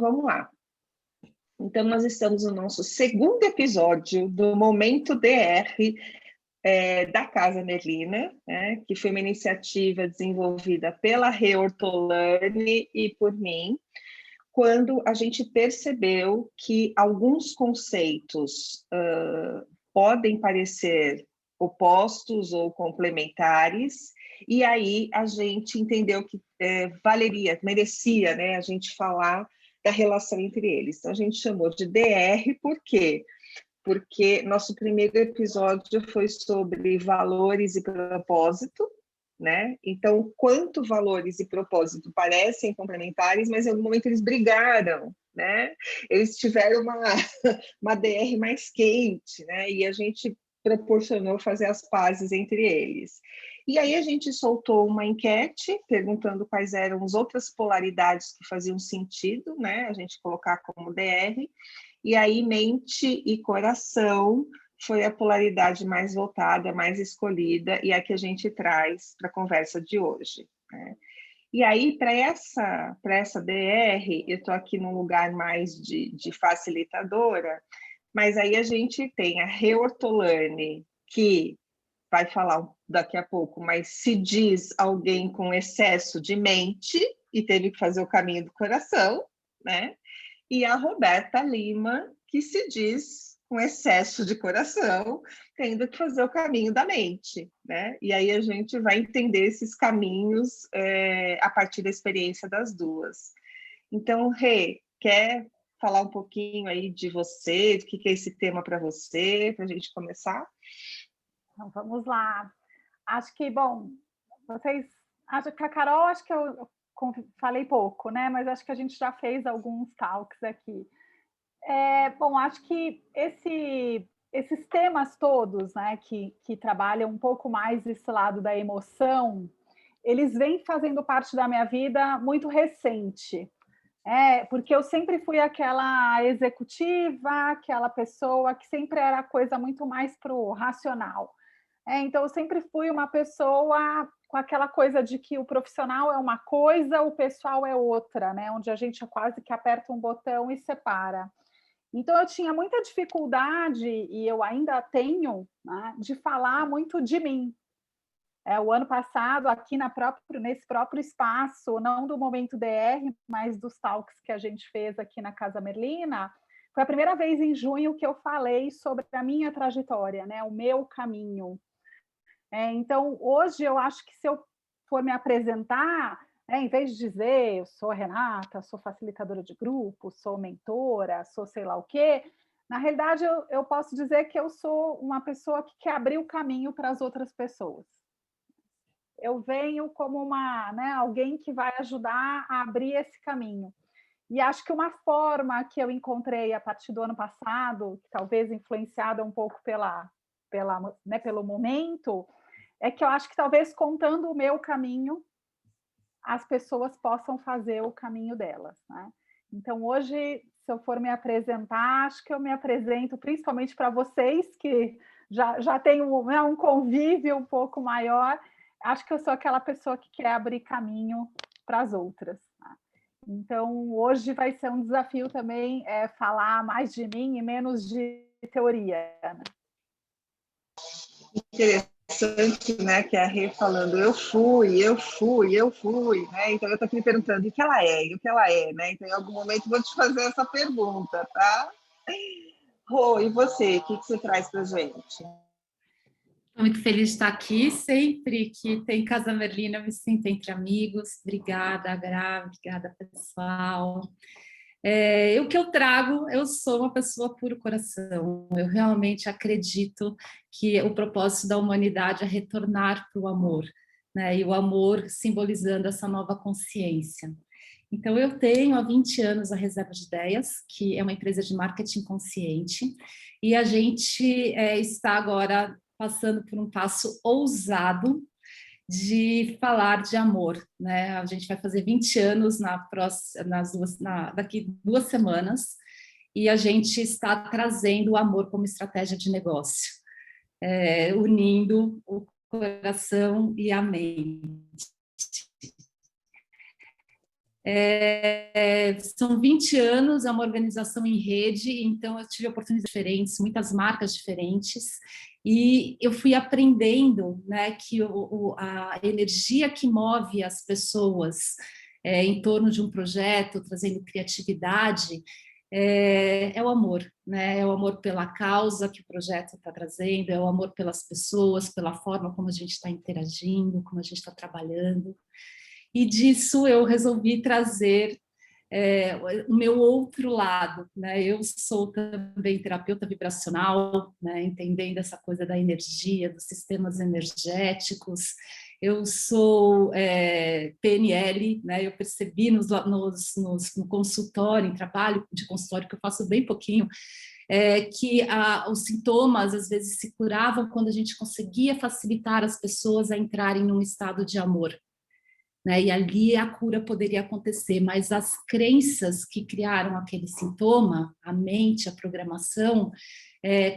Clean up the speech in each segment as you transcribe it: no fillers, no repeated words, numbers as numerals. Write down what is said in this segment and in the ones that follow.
vamos lá. Então, nós estamos no nosso segundo episódio do Momento DR da Casa Merlina, né, que foi uma iniciativa desenvolvida pela Rê Ortolani e por mim, quando a gente percebeu que alguns conceitos podem parecer opostos ou complementares, e aí a gente entendeu que merecia, né, a gente falar da relação entre eles. Então, a gente chamou de DR, por quê? Porque nosso primeiro episódio foi sobre valores e propósito, né? Então, quanto valores e propósito parecem complementares, mas em algum momento eles brigaram, né? Eles tiveram uma DR mais quente, né? E a gente proporcionou fazer as pazes entre eles. E aí a gente soltou uma enquete perguntando quais eram as outras polaridades que faziam sentido, né? A gente colocar como DR. E aí mente e coração foi a polaridade mais voltada, mais escolhida, e a que a gente traz para a conversa de hoje, né? E aí, para essa DR, eu estou aqui num lugar mais de facilitadora, mas aí a gente tem a Rê Ortolani, que vai falar daqui a pouco, mas se diz alguém com excesso de mente e teve que fazer o caminho do coração, né? E a Roberta Lima, que se diz com excesso de coração, tendo que fazer o caminho da mente, né? E aí a gente vai entender esses caminhos a partir da experiência das duas. Então, Rê, quer falar um pouquinho aí de você, do que é esse tema para você, para a gente começar? Então, vamos lá. Acho que, bom, vocês... Acho que a Carol, acho que eu falei pouco, né? Mas acho que a gente já fez alguns talks aqui. Bom, acho que esses temas todos, né, que trabalham um pouco mais esse lado da emoção, eles vêm fazendo parte da minha vida muito recente. Porque eu sempre fui aquela executiva, aquela pessoa que sempre era coisa muito mais para o racional. Então, eu sempre fui uma pessoa com aquela coisa de que o profissional é uma coisa, o pessoal é outra, né? Onde a gente quase que aperta um botão e separa. Então, eu tinha muita dificuldade, e eu ainda tenho, né, de falar muito de mim. O ano passado, aqui nesse próprio espaço, não do Momento DR, mas dos talks que a gente fez aqui na Casa Merlina, foi a primeira vez em junho que eu falei sobre a minha trajetória, né, o meu caminho. Então, hoje, eu acho que se eu for me apresentar, em vez de dizer eu sou Renata, sou facilitadora de grupo, sou mentora, sou sei lá o quê, na realidade, eu posso dizer que eu sou uma pessoa que quer abrir o caminho para as outras pessoas. Eu venho como alguém que vai ajudar a abrir esse caminho. E acho que uma forma que eu encontrei a partir do ano passado, talvez influenciada um pouco pelo momento, é que eu acho que talvez contando o meu caminho, as pessoas possam fazer o caminho delas, né? Então, hoje, se eu for me apresentar, acho que eu me apresento principalmente para vocês, que já têm um convívio um pouco maior. Acho que eu sou aquela pessoa que quer abrir caminho para as outras, né? Então, hoje vai ser um desafio também falar mais de mim e menos de teoria, né? Interessante, né, que é a Rê falando eu fui, né? Então eu estou aqui me perguntando o que ela é, né? Então em algum momento vou te fazer essa pergunta, tá? Rô, e você, o que você traz para gente? Estou muito feliz de estar aqui. Sempre que tem Casa Merlina, eu me sinto entre amigos. Obrigada, Gra, obrigada, pessoal. O que eu trago, eu sou uma pessoa puro coração. Eu realmente acredito que o propósito da humanidade é retornar para o amor, né? E o amor simbolizando essa nova consciência. Então, eu tenho há 20 anos a Reserva de Ideias, que é uma empresa de marketing consciente, e a gente está agora passando por um passo ousado de falar de amor, né? A gente vai fazer 20 anos daqui 2 semanas, e a gente está trazendo o amor como estratégia de negócio, unindo o coração e a mente. São 20 anos, é uma organização em rede, então eu tive oportunidades diferentes, muitas marcas diferentes, e eu fui aprendendo, né, que a energia que move as pessoas em torno de um projeto, trazendo criatividade, é o amor, né? É o amor pela causa que o projeto está trazendo, é o amor pelas pessoas, pela forma como a gente está interagindo, como a gente está trabalhando. E disso eu resolvi trazer o meu outro lado, né? Eu sou também terapeuta vibracional, né? Entendendo essa coisa da energia, dos sistemas energéticos. Eu sou PNL, né? Eu percebi no consultório, em trabalho de consultório, que eu faço bem pouquinho, que os sintomas às vezes se curavam quando a gente conseguia facilitar as pessoas a entrarem num estado de amor. Né? E ali a cura poderia acontecer, mas as crenças que criaram aquele sintoma, a mente, a programação,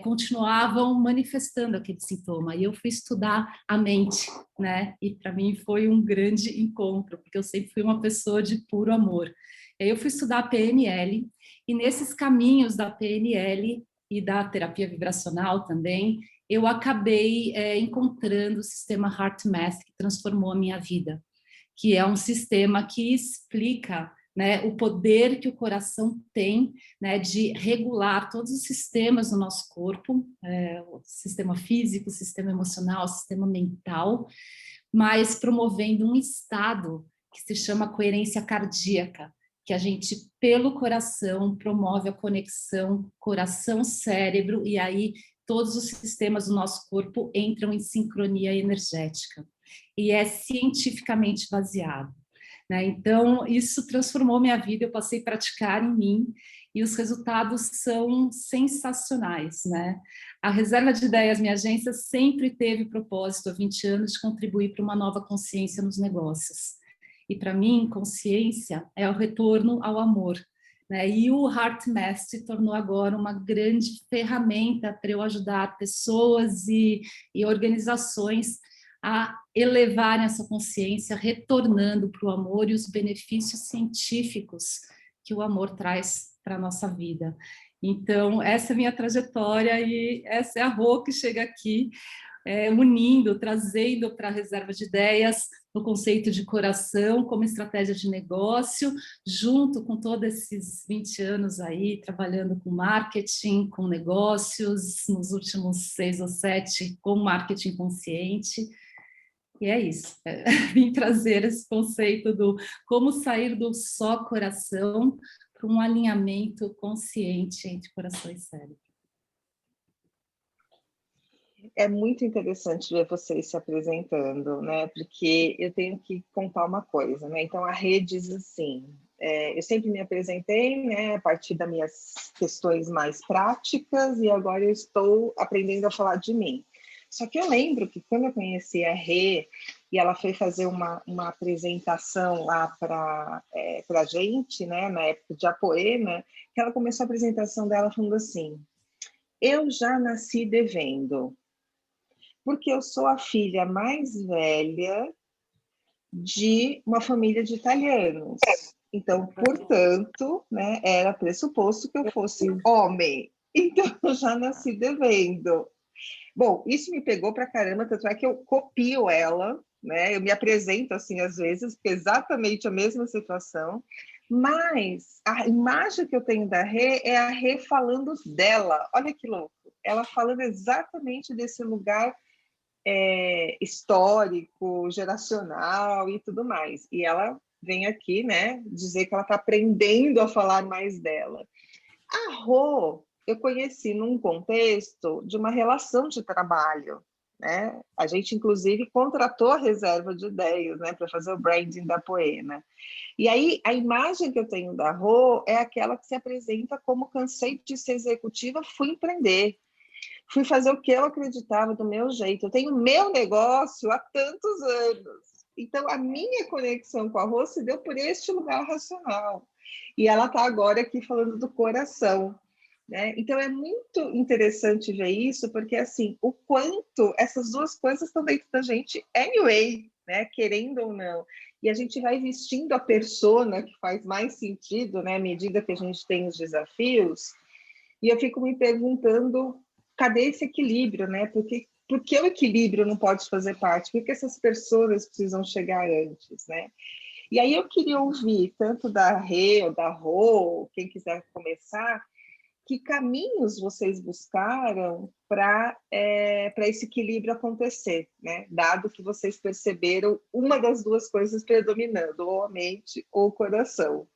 continuavam manifestando aquele sintoma. E eu fui estudar a mente, né? E para mim foi um grande encontro, porque eu sempre fui uma pessoa de puro amor. E aí eu fui estudar a PNL, e nesses caminhos da PNL e da terapia vibracional também, eu acabei encontrando o sistema HeartMath, que transformou a minha vida, que é um sistema que explica, né, o poder que o coração tem, né, de regular todos os sistemas do nosso corpo, o sistema físico, o sistema emocional, o sistema mental, mas promovendo um estado que se chama coerência cardíaca, que a gente, pelo coração, promove a conexão coração-cérebro, e aí todos os sistemas do nosso corpo entram em sincronia energética. E é cientificamente baseado, né? Então, isso transformou minha vida, eu passei a praticar em mim, e os resultados são sensacionais, né? A Reserva de Ideias, minha agência, sempre teve o propósito, há 20 anos, de contribuir para uma nova consciência nos negócios. E, para mim, consciência é o retorno ao amor, né? E o HeartMath se tornou agora uma grande ferramenta para eu ajudar pessoas e organizações a elevarem essa consciência, retornando para o amor e os benefícios científicos que o amor traz para a nossa vida. Então, essa é a minha trajetória, e essa é a Rô que chega aqui, unindo, trazendo para a Reserva de Ideias o conceito de coração como estratégia de negócio, junto com todos esses 20 anos aí, trabalhando com marketing, com negócios, nos últimos 6 ou 7 com marketing consciente. E é isso, vim trazer esse conceito do como sair do só coração para um alinhamento consciente entre coração e cérebro. É muito interessante ver vocês se apresentando, né? Porque eu tenho que contar uma coisa, né? Então, a Rê diz assim, eu sempre me apresentei, né, a partir das minhas questões mais práticas, e agora eu estou aprendendo a falar de mim. Só que eu lembro que quando eu conheci a Rê, e ela foi fazer uma apresentação lá para a gente, né, na época de Apoema, que ela começou a apresentação dela falando assim: eu já nasci devendo, porque eu sou a filha mais velha de uma família de italianos. Então, portanto, né, era pressuposto que eu fosse homem. Então, eu já nasci devendo. Bom, isso me pegou para caramba, tanto é que eu copio ela, né? Eu me apresento assim às vezes, porque é exatamente a mesma situação, mas a imagem que eu tenho da Rê é a Rê falando dela. Olha que louco! Ela falando exatamente desse lugar histórico, geracional e tudo mais. E ela vem aqui, né, dizer que ela está aprendendo a falar mais dela. A Rô, eu conheci num contexto de uma relação de trabalho, né? A gente, inclusive, contratou a Reserva de Ideias, né, para fazer o branding da Poema. E aí, a imagem que eu tenho da Rô é aquela que se apresenta como cansei de ser executiva, fui empreender. Fui fazer o que eu acreditava do meu jeito. Eu tenho meu negócio há tantos anos. Então, a minha conexão com a Rô se deu por este lugar racional. E ela está agora aqui falando do coração, né? Então, é muito interessante ver isso, porque, assim, o quanto essas duas coisas estão dentro da gente anyway, né? Querendo ou não. e a gente vai vestindo a persona que faz mais sentido, né, à medida que a gente tem os desafios, e eu fico me perguntando, cadê esse equilíbrio, né? Por que o equilíbrio não pode fazer parte? Por que essas pessoas precisam chegar antes, né? E aí eu queria ouvir, tanto da Rê ou da Rô, quem quiser começar, que caminhos vocês buscaram para esse equilíbrio acontecer, né? Dado que vocês perceberam uma das duas coisas predominando, ou a mente ou o coração.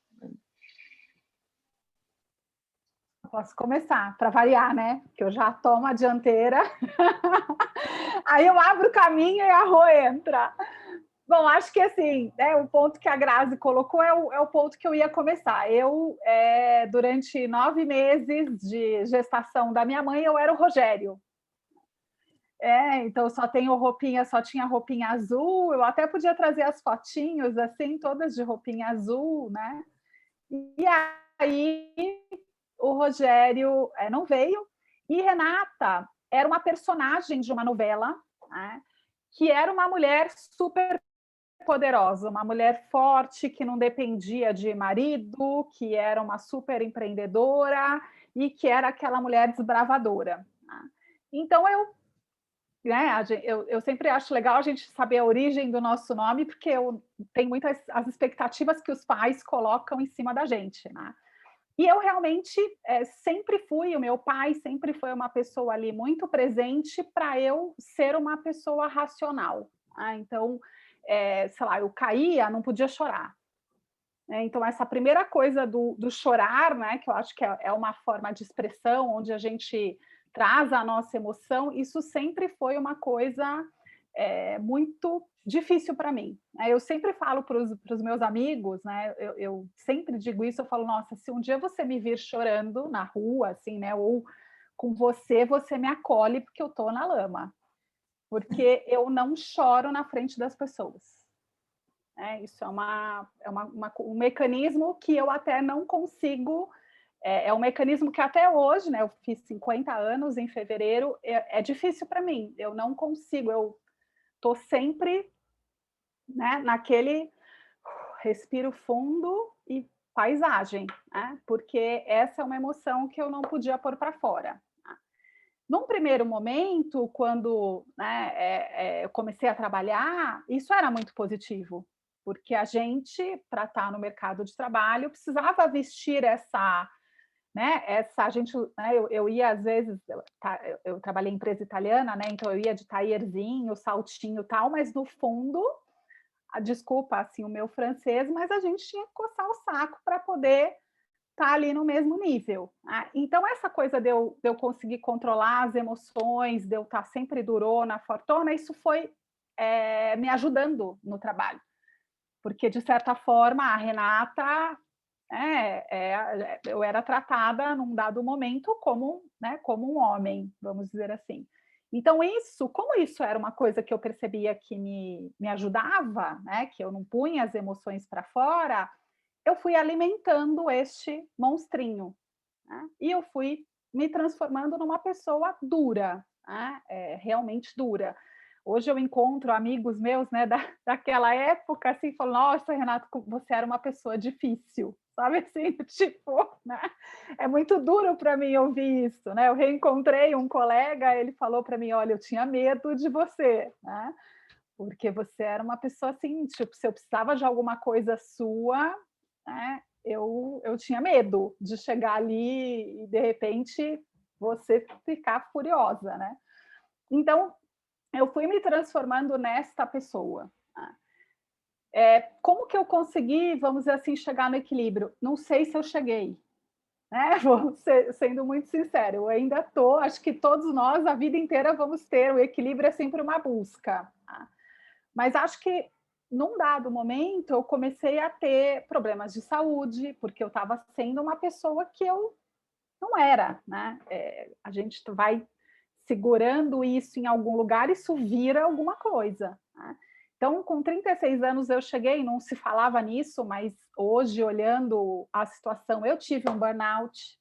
Posso começar, para variar, né? Que eu já tomo a dianteira. Aí eu abro o caminho e a Rô entra. Bom, acho que assim, né, o ponto que a Grazi colocou é o ponto que eu ia começar. Eu, durante 9 meses de gestação da minha mãe, eu era o Rogério. Então só tinha roupinha azul, eu até podia trazer as fotinhos, assim, todas de roupinha azul, né? E aí o Rogério não veio, e Renata era uma personagem de uma novela, né, que era uma mulher super poderosa, uma mulher forte, que não dependia de marido, que era uma super empreendedora e que era aquela mulher desbravadora. Né? Então, eu sempre acho legal a gente saber a origem do nosso nome, porque tem muitas as expectativas que os pais colocam em cima da gente. Né? E eu realmente sempre fui, o meu pai sempre foi uma pessoa ali muito presente para eu ser uma pessoa racional. Né? Então, sei lá, eu caía, não podia chorar. Então, essa primeira coisa do chorar, né, que eu acho que é uma forma de expressão onde a gente traz a nossa emoção, isso sempre foi uma coisa muito difícil para mim. Eu sempre falo para os meus amigos, né, eu sempre digo isso, eu falo, nossa, se um dia você me vir chorando na rua, assim, né, ou com você me acolhe porque eu estou na lama. Porque eu não choro na frente das pessoas. Isso um mecanismo que eu até não consigo, um mecanismo que até hoje, né, eu fiz 50 anos em fevereiro, é difícil para mim, eu não consigo, eu estou sempre, né, naquele respiro fundo e paisagem, né, porque essa é uma emoção que eu não podia pôr para fora. Num primeiro momento, quando eu comecei a trabalhar, isso era muito positivo, porque a gente, para estar no mercado de trabalho, precisava vestir a gente, né, eu ia às vezes, eu trabalhei em empresa italiana, né, então eu ia de taierzinho, saltinho e tal, mas no fundo, desculpa assim o meu francês, mas a gente tinha que coçar o saco para poder tá ali no mesmo nível. Então, essa coisa de eu conseguir controlar as emoções, de eu estar sempre durona, fortona, isso foi me ajudando no trabalho. Porque, de certa forma, a Renata, eu era tratada, num dado momento, como um homem, vamos dizer assim. Então, como isso era uma coisa que eu percebia que me ajudava, né, que eu não punha as emoções para fora, eu fui alimentando este monstrinho, né? E eu fui me transformando numa pessoa dura, né? Realmente dura. Hoje eu encontro amigos meus, né, daquela época, assim, falam, nossa, Renato, você era uma pessoa difícil, sabe assim, tipo, né? É muito duro para mim ouvir isso, né? Eu reencontrei um colega, ele falou para mim, olha, eu tinha medo de você, né? Porque você era uma pessoa assim, tipo, se eu precisava de alguma coisa sua, né, eu tinha medo de chegar ali e, de repente, você ficar furiosa, né? Então, eu fui me transformando nesta pessoa. Né? Como que eu consegui, vamos dizer assim, chegar no equilíbrio? Não sei se eu cheguei, né? Sendo muito sincero, eu ainda estou, acho que todos nós, a vida inteira, vamos ter, o equilíbrio é sempre uma busca. Tá? Mas acho que, num dado momento, eu comecei a ter problemas de saúde, porque eu estava sendo uma pessoa que eu não era, né? A gente vai segurando isso em algum lugar, isso vira alguma coisa. Né? Então, com 36 anos eu cheguei, não se falava nisso, mas hoje, olhando a situação, eu tive um burnout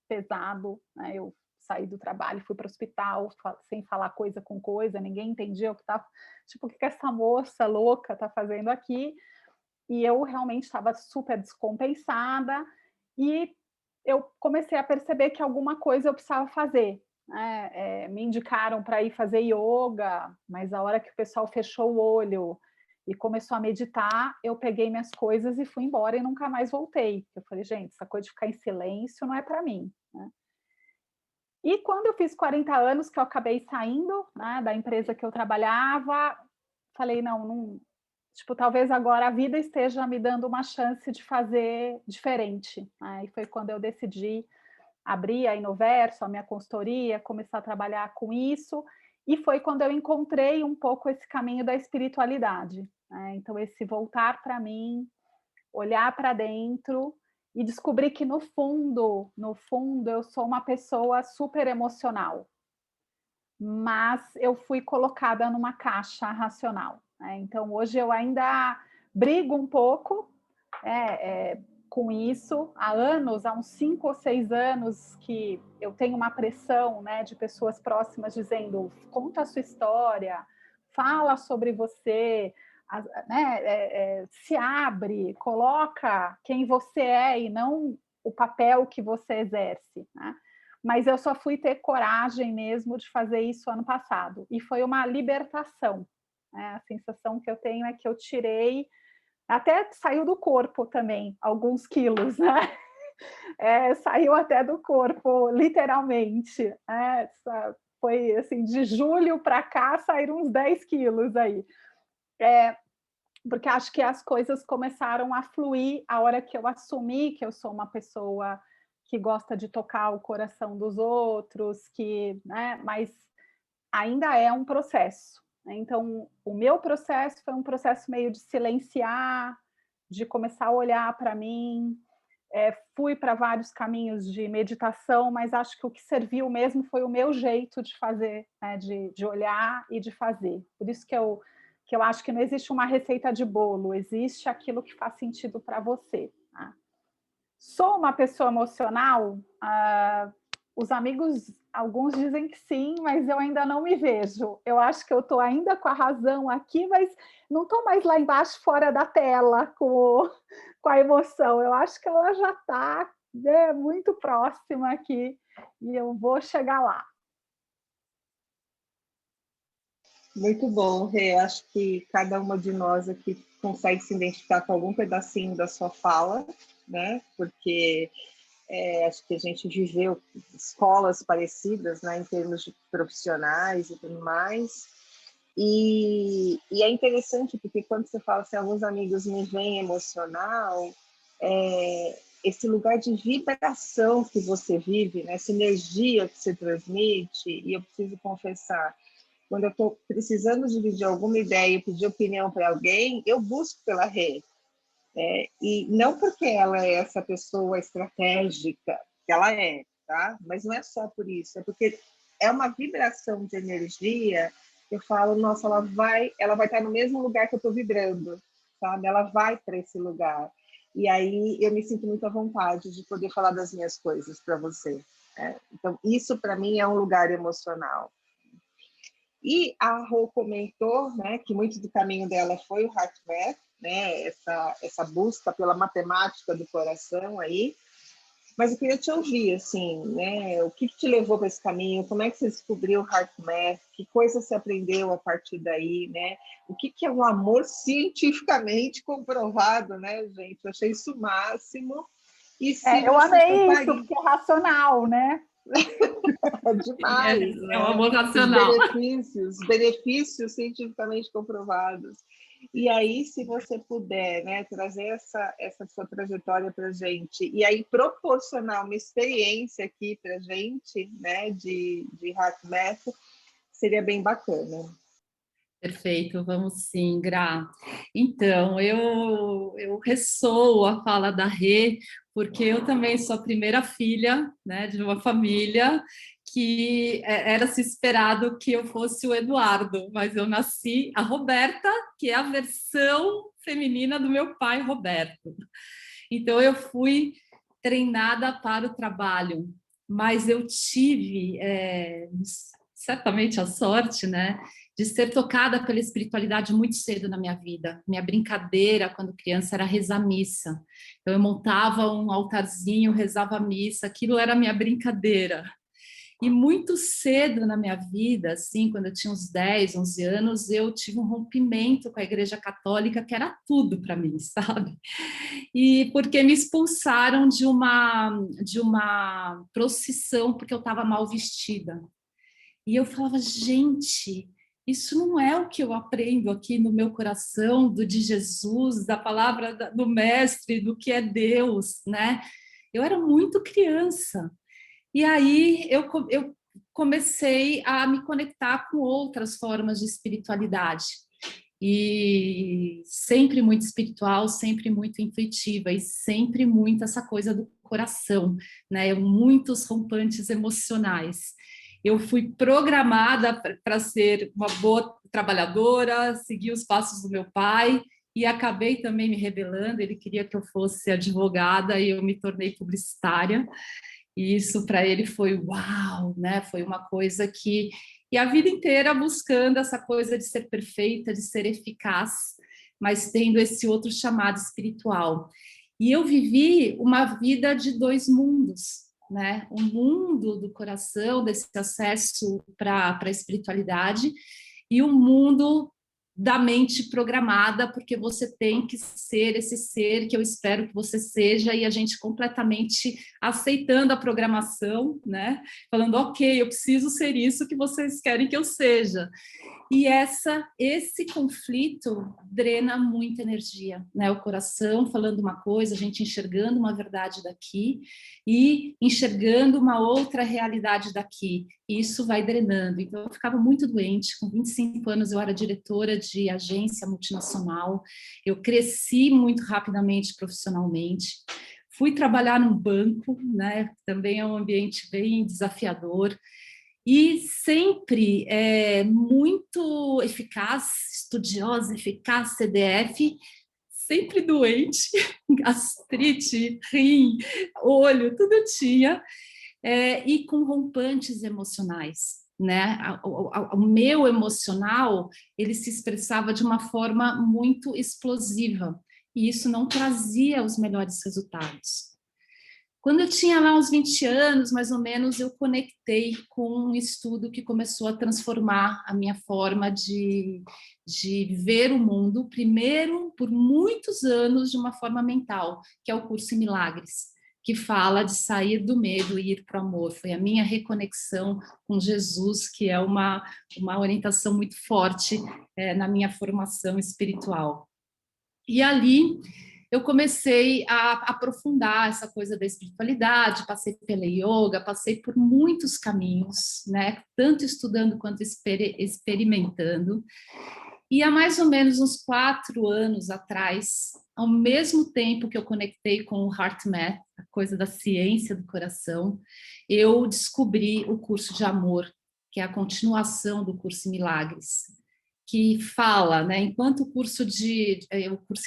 pesado, né? Eu saí do trabalho, fui para o hospital, sem falar coisa com coisa, ninguém entendia o que estava, tipo, o que essa moça louca está fazendo aqui. e eu realmente estava super descompensada, e eu comecei a perceber que alguma coisa eu precisava fazer, né? Me indicaram para ir fazer yoga, mas a hora que o pessoal fechou o olho e começou a meditar, eu peguei minhas coisas e fui embora e nunca mais voltei. Eu falei, gente, essa coisa de ficar em silêncio não é para mim, né? E quando eu fiz 40 anos, que eu acabei saindo, né, da empresa que eu trabalhava, falei, não, tipo, talvez agora a vida esteja me dando uma chance de fazer diferente, né? E foi quando eu decidi abrir a Inoverso, a minha consultoria, começar a trabalhar com isso, e foi quando eu encontrei um pouco esse caminho da espiritualidade, né? Então, esse voltar para mim, olhar para dentro e descobrir que no fundo, eu sou uma pessoa super emocional, mas eu fui colocada numa caixa racional, né? Então, hoje eu ainda brigo um pouco com isso. Há anos, há uns 5 ou 6 anos, que eu tenho uma pressão, né, de pessoas próximas dizendo: conta a sua história, fala sobre você, né, se abre, coloca quem você é e não o papel que você exerce, né? Mas eu só fui ter coragem mesmo de fazer isso ano passado. E foi uma libertação, né? A sensação que eu tenho é que eu tirei, até saiu do corpo também, alguns quilos, né? Saiu até do corpo, literalmente. Foi assim, de julho para cá saíram uns 10 quilos aí. Porque acho que as coisas começaram a fluir a hora que eu assumi que eu sou uma pessoa que gosta de tocar o coração dos outros, né, mas ainda é um processo, né? Então, o meu processo foi um processo meio de silenciar, de começar a olhar para mim. Fui para vários caminhos de meditação, mas acho que o que serviu mesmo foi o meu jeito de fazer, né? de olhar e de fazer. Por isso que eu acho que não existe uma receita de bolo, existe aquilo que faz sentido para você, tá? Sou uma pessoa emocional? Os amigos, alguns dizem que sim, mas eu ainda não me vejo. Eu acho que eu estou ainda com a razão aqui, mas não estou mais lá embaixo, fora da tela, com a emoção. Eu acho que ela já está, né, muito próxima aqui e eu vou chegar lá. Muito bom, Rê. Acho que cada uma de nós aqui consegue se identificar com algum pedacinho da sua fala, né? Porque acho que a gente viveu escolas parecidas, né, em termos de profissionais e tudo mais. E é interessante porque quando você fala assim, alguns amigos me veem emocional, esse lugar de vibração que você vive, né, essa energia que você transmite, e eu preciso confessar, quando eu estou precisando dividir alguma ideia e pedir opinião para alguém, eu busco pela rede. E não porque ela é essa pessoa estratégica, que ela é, tá? Mas não é só por isso, é porque é uma vibração de energia. Eu falo, nossa, ela vai estar no mesmo lugar que eu estou vibrando, sabe? Ela vai para esse lugar. E aí eu me sinto muito à vontade de poder falar das minhas coisas para você. Então, isso para mim é um lugar emocional. E a Rô comentou, né, que muito do caminho dela foi o HeartMath, né, essa busca pela matemática do coração aí. Mas eu queria te ouvir, assim, né, o que te levou para esse caminho? Como é que você descobriu o HeartMath? Que coisa você aprendeu a partir daí, né? O que é um amor cientificamente comprovado, né, gente? Eu achei isso o máximo. E se Eu você amei isso, toparia... porque é racional, né? Demais, É um né? amor Os racional. benefícios cientificamente comprovados. E aí, se você puder, né, trazer essa sua trajetória para a gente, e aí proporcionar uma experiência aqui para a gente, né, de HeartMath, seria bem bacana. Perfeito, vamos sim, Gra. Então, eu ressoo a fala da Rê, porque eu também sou a primeira filha, né, de uma família que era se esperado que eu fosse o Eduardo, mas eu nasci a Roberta, que é a versão feminina do meu pai, Roberto. Então, eu fui treinada para o trabalho, mas eu tive certamente a sorte, né, de ser tocada pela espiritualidade muito cedo na minha vida. Minha brincadeira, quando criança, era rezar missa. Então, eu montava um altarzinho, rezava missa, aquilo era a minha brincadeira. E muito cedo na minha vida, assim, quando eu tinha uns 10, 11 anos, eu tive um rompimento com a Igreja Católica, que era tudo para mim, sabe? E porque me expulsaram de uma procissão, porque eu estava mal vestida. E eu falava, gente, isso não é o que eu aprendo aqui no meu coração, de Jesus, da palavra do mestre, do que é Deus, né? Eu era muito criança. E aí eu comecei a me conectar com outras formas de espiritualidade. E sempre muito espiritual, sempre muito intuitiva e sempre muito essa coisa do coração, né? Muitos rompantes emocionais. Eu fui programada para ser uma boa trabalhadora, seguir os passos do meu pai e acabei também me rebelando. Ele queria que eu fosse advogada e eu me tornei publicitária. E isso para ele foi uau, né? Foi uma coisa que... E a vida inteira buscando essa coisa de ser perfeita, de ser eficaz, mas tendo esse outro chamado espiritual. E eu vivi uma vida de dois mundos, né? O mundo do coração, desse acesso para a espiritualidade, e o mundo da mente programada, porque você tem que ser esse ser que eu espero que você seja, e a gente completamente aceitando a programação, né? Falando, ok, eu preciso ser isso que vocês querem que eu seja. E esse conflito drena muita energia, né? O coração falando uma coisa, a gente enxergando uma verdade daqui e enxergando uma outra realidade daqui. E isso vai drenando. Então, eu ficava muito doente. Com 25 anos, eu era diretora de agência multinacional. Eu cresci muito rapidamente profissionalmente. Fui trabalhar num banco, né? Também é um ambiente bem desafiador. E sempre muito eficaz, estudiosa, eficaz, CDF, sempre doente, gastrite, rim, olho, tudo eu tinha, e com rompantes emocionais, né? O meu emocional, ele se expressava de uma forma muito explosiva, e isso não trazia os melhores resultados. Quando eu tinha lá uns 20 anos, mais ou menos, eu conectei com um estudo que começou a transformar a minha forma de ver o mundo, primeiro, por muitos anos, de uma forma mental, que é o curso em Milagres, que fala de sair do medo e ir para o amor. Foi a minha reconexão com Jesus, que é uma orientação muito forte na minha formação espiritual. E ali eu comecei a aprofundar essa coisa da espiritualidade, passei pela yoga, passei por muitos caminhos, né? Tanto estudando quanto experimentando. E há mais ou menos uns 4 anos atrás, ao mesmo tempo que eu conectei com o HeartMath, a coisa da ciência do coração, eu descobri o curso de amor, que é a continuação do curso Milagres, que fala, né, enquanto o curso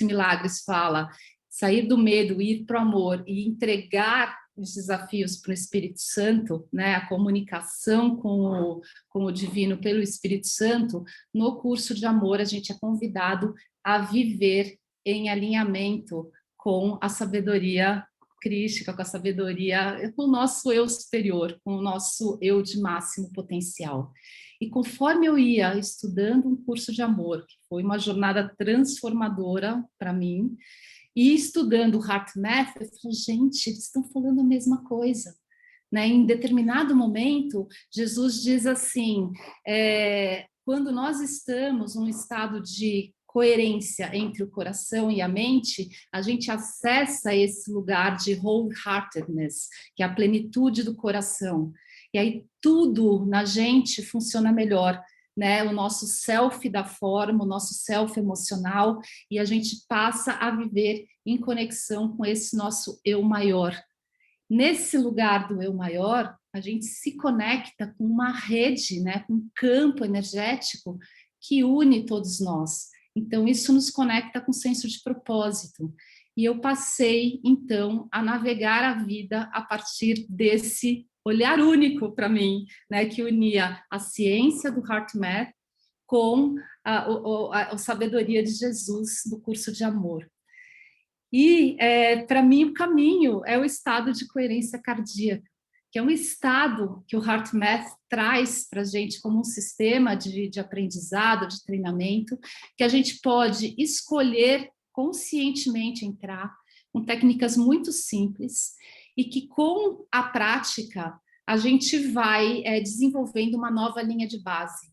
Milagres fala sair do medo, ir para o amor e entregar os desafios para o Espírito Santo, né, a comunicação com o divino pelo Espírito Santo, no curso de amor a gente é convidado a viver em alinhamento com a sabedoria crística, com a sabedoria, com o nosso eu superior, com o nosso eu de máximo potencial. E conforme eu ia estudando um curso de amor, que foi uma jornada transformadora para mim, e estudando o HeartMath, eu falei, gente, eles estão falando a mesma coisa. Né? Em determinado momento, Jesus diz assim, quando nós estamos num estado de coerência entre o coração e a mente, a gente acessa esse lugar de wholeheartedness, que é a plenitude do coração. E aí tudo na gente funciona melhor, né? O nosso self da forma, o nosso self emocional, e a gente passa a viver em conexão com esse nosso eu maior. Nesse lugar do eu maior, a gente se conecta com uma rede, né? Com um campo energético que une todos nós. Então, isso nos conecta com o senso de propósito. E eu passei, então, a navegar a vida a partir desse olhar único para mim, né, que unia a ciência do HeartMath com a sabedoria de Jesus do curso de amor. E, para mim, o caminho é o estado de coerência cardíaca, que é um estado que o HeartMath traz para a gente como um sistema de aprendizado, de treinamento, que a gente pode escolher conscientemente entrar, com técnicas muito simples, e que com a prática a gente vai desenvolvendo uma nova linha de base.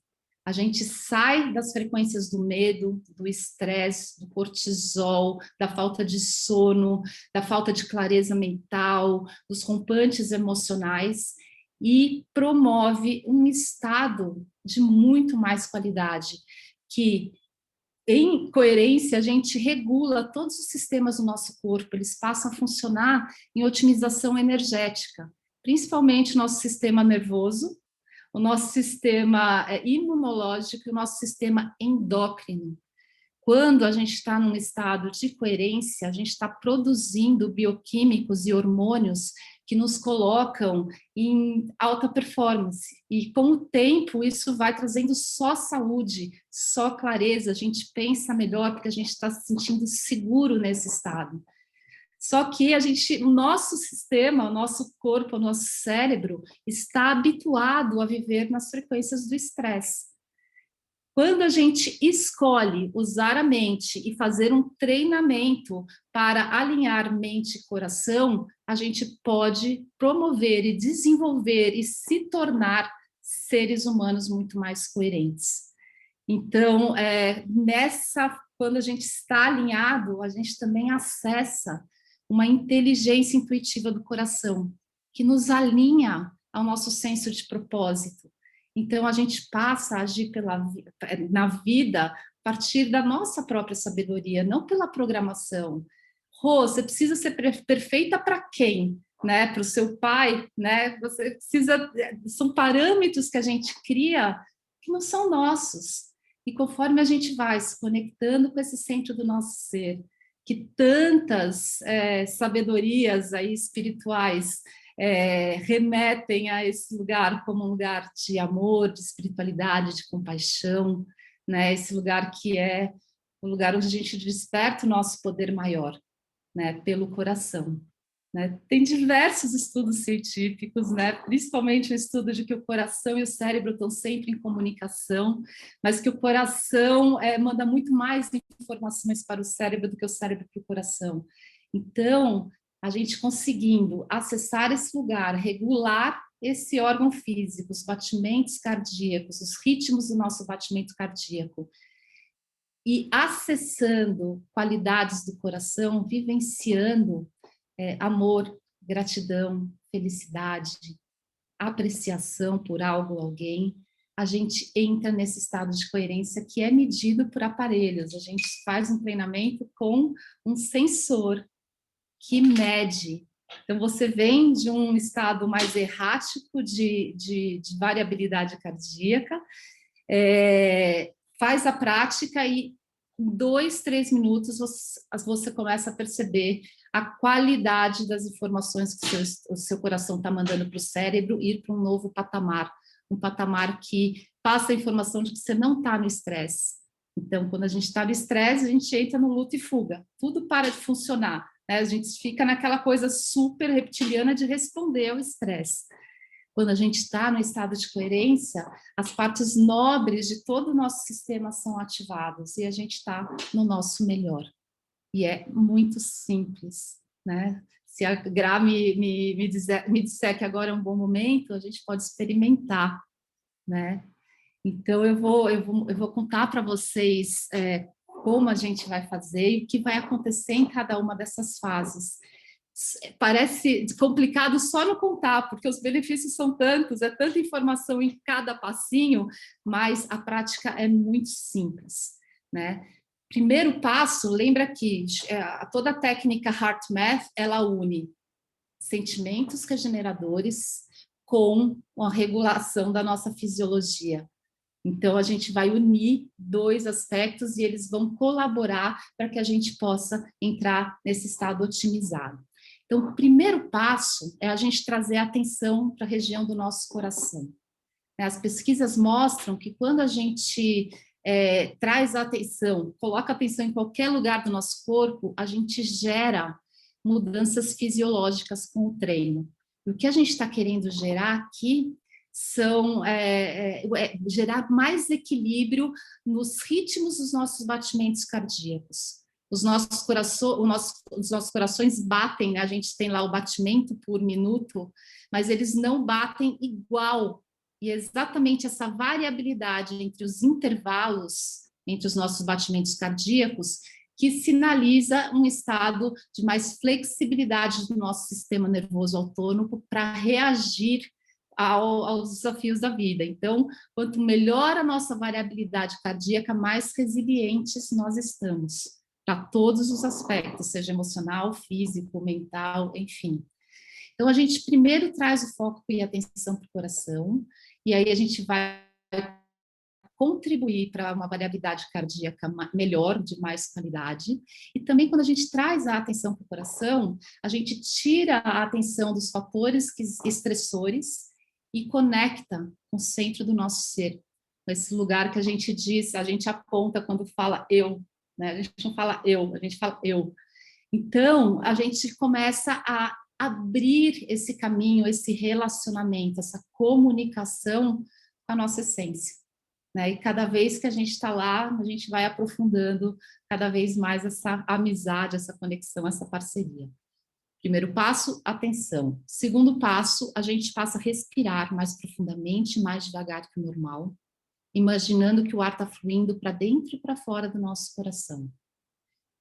A gente sai das frequências do medo, do estresse, do cortisol, da falta de sono, da falta de clareza mental, dos rompantes emocionais e promove um estado de muito mais qualidade, que em coerência a gente regula todos os sistemas do nosso corpo, eles passam a funcionar em otimização energética, principalmente o nosso sistema nervoso, o nosso sistema imunológico e o nosso sistema endócrino. Quando a gente está num estado de coerência, a gente está produzindo bioquímicos e hormônios que nos colocam em alta performance. E com o tempo, isso vai trazendo só saúde, só clareza, a gente pensa melhor porque a gente está se sentindo seguro nesse estado. Só que o nosso sistema, o nosso corpo, o nosso cérebro está habituado a viver nas frequências do estresse. Quando a gente escolhe usar a mente e fazer um treinamento para alinhar mente e coração, a gente pode promover e desenvolver e se tornar seres humanos muito mais coerentes. Então, quando a gente está alinhado, a gente também acessa uma inteligência intuitiva do coração, que nos alinha ao nosso senso de propósito. Então, a gente passa a agir na vida a partir da nossa própria sabedoria, não pela programação. Rô, você precisa ser perfeita para quem? Né? Para o seu pai? Né? Você precisa... São parâmetros que a gente cria que não são nossos. E conforme a gente vai se conectando com esse centro do nosso ser, que tantas sabedorias aí espirituais remetem a esse lugar como um lugar de amor, de espiritualidade, de compaixão, né? Esse lugar que é o lugar onde a gente desperta o nosso poder maior, né? Pelo coração. Né? Tem diversos estudos científicos, né? Principalmente o estudo de que o coração e o cérebro estão sempre em comunicação, mas que o coração manda muito mais informações para o cérebro do que o cérebro para o coração. Então, a gente conseguindo acessar esse lugar, regular esse órgão físico, os batimentos cardíacos, os ritmos do nosso batimento cardíaco, e acessando qualidades do coração, vivenciando amor, gratidão, felicidade, apreciação por algo ou alguém, a gente entra nesse estado de coerência que é medido por aparelhos. A gente faz um treinamento com um sensor que mede. Então, você vem de um estado mais errático de variabilidade cardíaca, faz a prática e em 2, 3 minutos você começa a perceber a qualidade das informações que o seu coração está mandando para o cérebro, ir para um novo patamar, um patamar que passa a informação de que você não está no estresse. Então, quando a gente está no estresse, a gente entra no luta e fuga, tudo para de funcionar, né? A gente fica naquela coisa super reptiliana de responder ao estresse. Quando a gente está no estado de coerência, as partes nobres de todo o nosso sistema são ativadas e a gente está no nosso melhor. E é muito simples, né? Se a Gra me disser que agora é um bom momento, a gente pode experimentar, né? Então, eu vou contar para vocês como a gente vai fazer e o que vai acontecer em cada uma dessas fases. Parece complicado só no contar, porque os benefícios são tantos, é tanta informação em cada passinho, mas a prática é muito simples, né? Primeiro passo, lembra que toda a técnica HeartMath, ela une sentimentos regeneradores com a regulação da nossa fisiologia. Então, a gente vai unir 2 aspectos e eles vão colaborar para que a gente possa entrar nesse estado otimizado. Então, o primeiro passo é a gente trazer a atenção para a região do nosso coração. né? As pesquisas mostram que quando a gente traz a atenção, coloca a atenção em qualquer lugar do nosso corpo, a gente gera mudanças fisiológicas com o treino. E o que a gente está querendo gerar aqui são gerar mais equilíbrio nos ritmos dos nossos batimentos cardíacos. Os nossos corações batem, né? A gente tem lá o batimento por minuto, mas eles não batem igual. E é exatamente essa variabilidade entre os intervalos, entre os nossos batimentos cardíacos, que sinaliza um estado de mais flexibilidade do nosso sistema nervoso autônomo para reagir aos desafios da vida. Então, quanto melhor a nossa variabilidade cardíaca, mais resilientes nós estamos para todos os aspectos, seja emocional, físico, mental, enfim. Então, a gente primeiro traz o foco e a atenção para o coração, e aí a gente vai contribuir para uma variabilidade cardíaca melhor, de mais qualidade. E também, quando a gente traz a atenção para o coração, a gente tira a atenção dos fatores estressores e conecta com o centro do nosso ser, com esse lugar que a gente diz, a gente aponta quando fala eu, né? A gente não fala eu, a gente fala eu. Então, a gente começa a abrir esse caminho, esse relacionamento, essa comunicação com a nossa essência, né? E cada vez que a gente está lá, a gente vai aprofundando cada vez mais essa amizade, essa conexão, essa parceria. Primeiro passo, atenção. Segundo passo, a gente passa a respirar mais profundamente, mais devagar que o normal, imaginando que o ar está fluindo para dentro e para fora do nosso coração.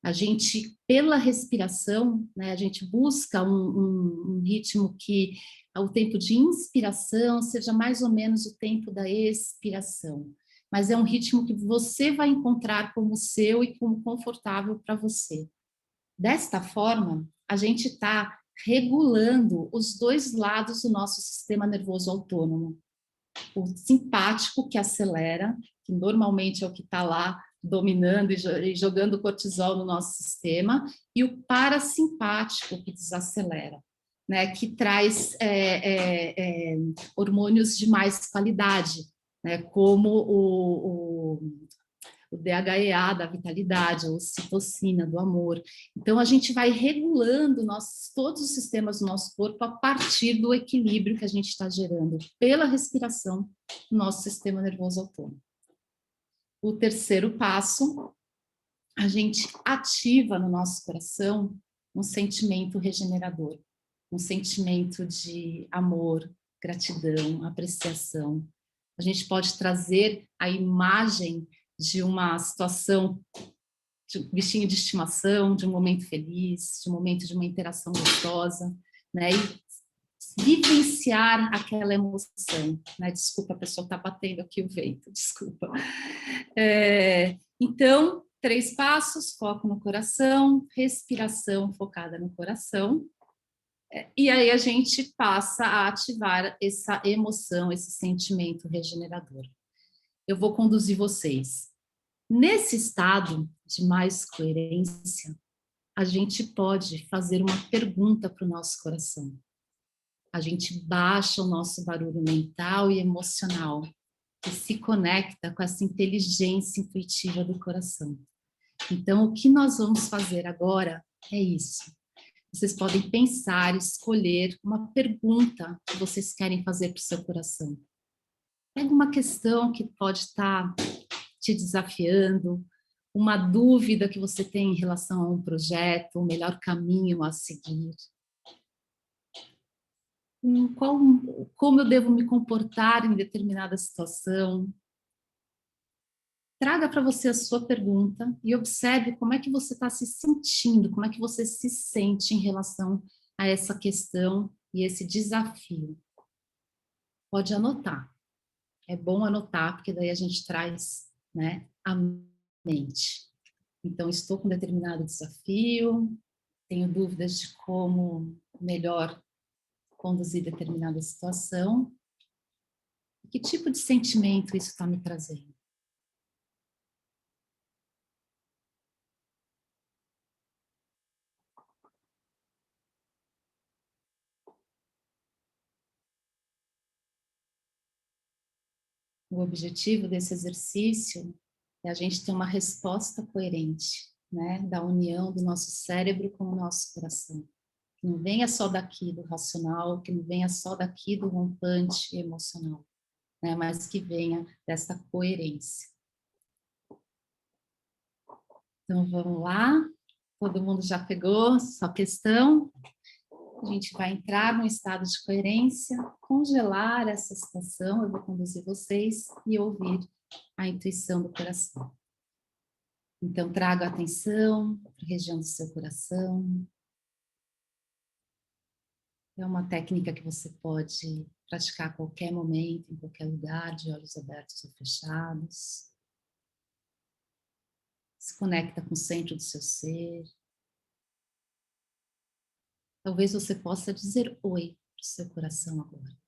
A gente, pela respiração, né, a gente busca um ritmo que o tempo de inspiração seja mais ou menos o tempo da expiração. Mas é um ritmo que você vai encontrar como seu e como confortável para você. Desta forma, a gente está regulando os dois lados do nosso sistema nervoso autônomo. O simpático, que acelera, que normalmente é o que está lá dominando e jogando cortisol no nosso sistema, e o parasimpático, que desacelera, né, que traz hormônios de mais qualidade, né, como o DHEA da vitalidade, a ocitocina do amor. Então, a gente vai regulando todos os sistemas do nosso corpo a partir do equilíbrio que a gente está gerando pela respiração no nosso sistema nervoso autônomo. O terceiro passo, a gente ativa no nosso coração um sentimento regenerador, um sentimento de amor, gratidão, apreciação. A gente pode trazer a imagem de uma situação, de um bichinho de estimação, de um momento feliz, de um momento de uma interação gostosa, né? E vivenciar aquela emoção, né? Desculpa, a pessoa está batendo aqui o vento, desculpa. Então, 3 passos: foco no coração, respiração focada no coração, e aí a gente passa a ativar essa emoção, esse sentimento regenerador. Eu vou conduzir vocês. Nesse estado de mais coerência, a gente pode fazer uma pergunta para o nosso coração. A gente baixa o nosso barulho mental e emocional e se conecta com essa inteligência intuitiva do coração. Então, o que nós vamos fazer agora é isso. Vocês podem pensar, escolher uma pergunta que vocês querem fazer para o seu coração. Pega uma questão que pode estar te desafiando, uma dúvida que você tem em relação a um projeto, o melhor caminho a seguir. Como eu devo me comportar em determinada situação? Traga para você a sua pergunta e observe como é que você está se sentindo, como é que você se sente em relação a essa questão e esse desafio. Pode anotar. É bom anotar, porque daí a gente traz, né, a mente. Então, estou com determinado desafio, tenho dúvidas de como melhor conduzir determinada situação. Que tipo de sentimento isso está me trazendo? O objetivo desse exercício é a gente ter uma resposta coerente, né, da união do nosso cérebro com o nosso coração. Que não venha só daqui do racional, que não venha só daqui do rompante emocional, né, mas que venha dessa coerência. Então vamos lá, todo mundo já pegou sua questão? A gente vai entrar num estado de coerência, congelar essa situação, eu vou conduzir vocês e ouvir a intuição do coração. Então, traga a atenção para a região do seu coração. É uma técnica que você pode praticar a qualquer momento, em qualquer lugar, de olhos abertos ou fechados. Se conecta com o centro do seu ser. Talvez você possa dizer oi para o seu coração agora.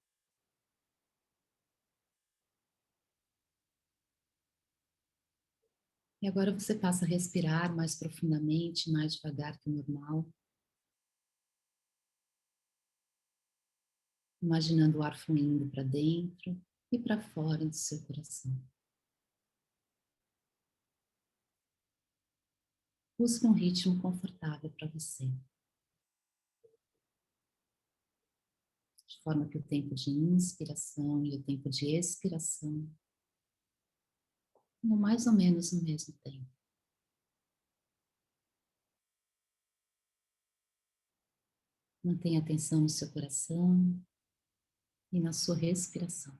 E agora você passa a respirar mais profundamente, mais devagar que o normal. Imaginando o ar fluindo para dentro e para fora do seu coração. Busque um ritmo confortável para você. De forma que o tempo de inspiração e o tempo de expiração tenham mais ou menos no mesmo tempo. Mantenha atenção no seu coração e na sua respiração.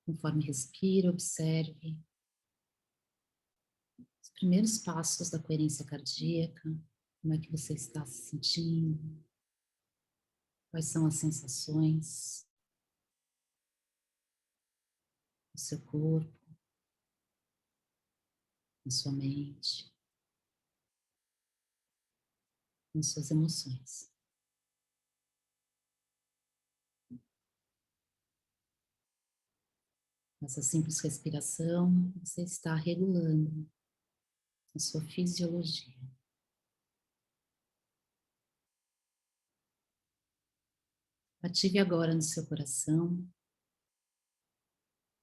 Conforme respira, observe os primeiros passos da coerência cardíaca, como é que você está se sentindo, quais são as sensações no seu corpo, na sua mente, nas suas emoções. Essa simples respiração, você está regulando a sua fisiologia. Ative agora no seu coração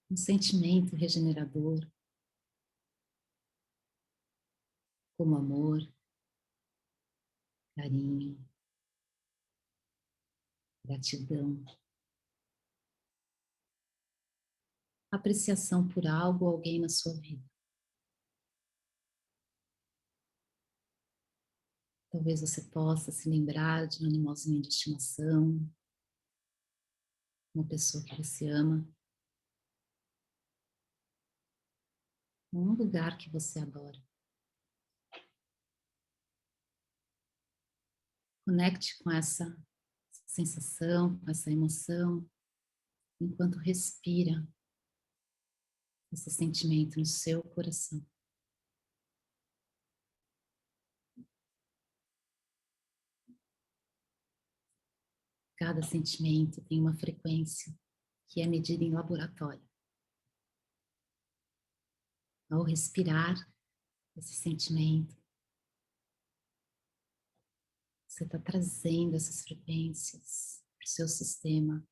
um sentimento regenerador, como amor, carinho, gratidão, apreciação por algo ou alguém na sua vida. Talvez você possa se lembrar de um animalzinho de estimação, uma pessoa que você ama, um lugar que você adora. Conecte com essa sensação, com essa emoção, enquanto respira esse sentimento no seu coração. Cada sentimento tem uma frequência que é medida em laboratório. Ao respirar esse sentimento, você está trazendo essas frequências para o seu sistema,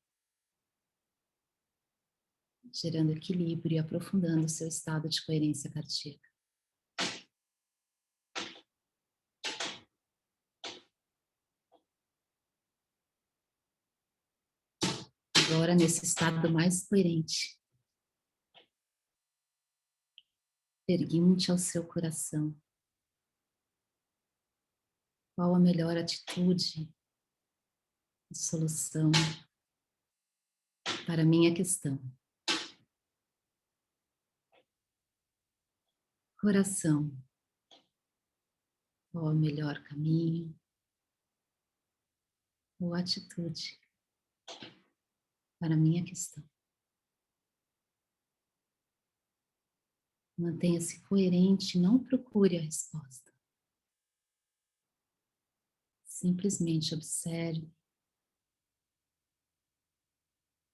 gerando equilíbrio e aprofundando o seu estado de coerência cardíaca. Agora, nesse estado mais coerente, pergunte ao seu coração qual a melhor atitude e solução para a minha questão. Coração, qual o melhor caminho ou atitude para a minha questão. Mantenha-se coerente, não procure a resposta. Simplesmente observe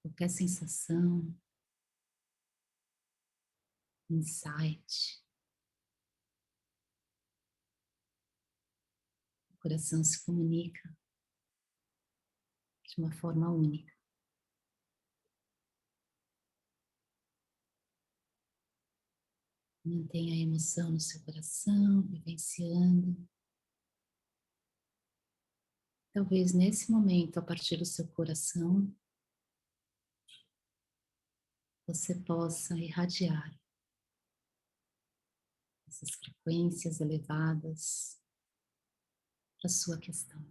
qualquer sensação, insight. O coração se comunica de uma forma única. Mantenha a emoção no seu coração, vivenciando. Talvez nesse momento, a partir do seu coração, você possa irradiar essas frequências elevadas para a sua questão.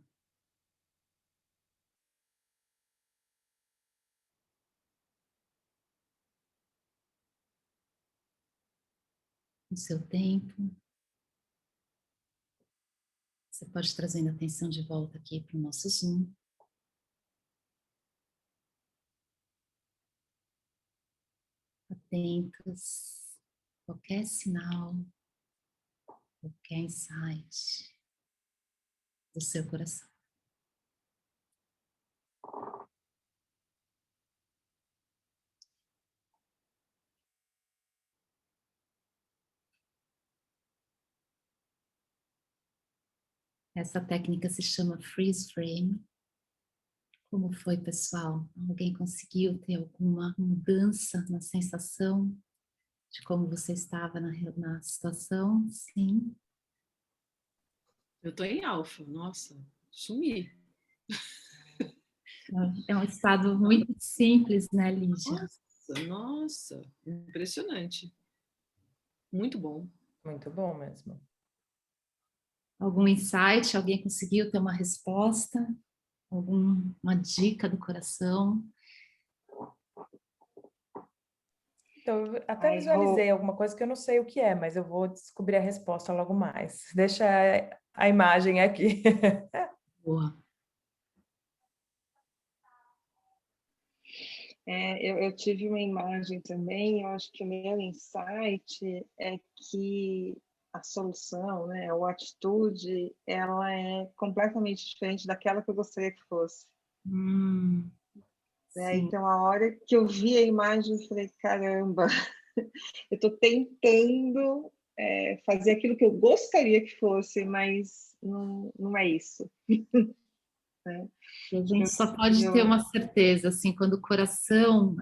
No seu tempo, você pode ir trazendo a atenção de volta aqui para o nosso Zoom. Atentos, qualquer sinal, qualquer insight do seu coração. Essa técnica se chama Freeze Frame. Como foi, pessoal? Alguém conseguiu ter alguma mudança na sensação de como você estava na situação? Sim. Eu estou em alfa, nossa, sumi. É um estado muito simples, né, Lígia? Nossa, impressionante. Muito bom. Muito bom mesmo. Algum insight? Alguém conseguiu ter uma resposta? Alguma dica do coração? Então, eu até visualizei alguma coisa que eu não sei o que é, mas eu vou descobrir a resposta logo mais. Deixa a imagem aqui. Boa. Eu tive uma imagem também, eu acho que o meu insight é que a solução, né, ou a atitude, ela é completamente diferente daquela que eu gostaria que fosse. Né? Então, a hora que eu vi a imagem, eu falei, caramba, eu estou tentando fazer aquilo que eu gostaria que fosse, mas não é isso. Né? A gente só pode ter uma certeza, assim, quando o coração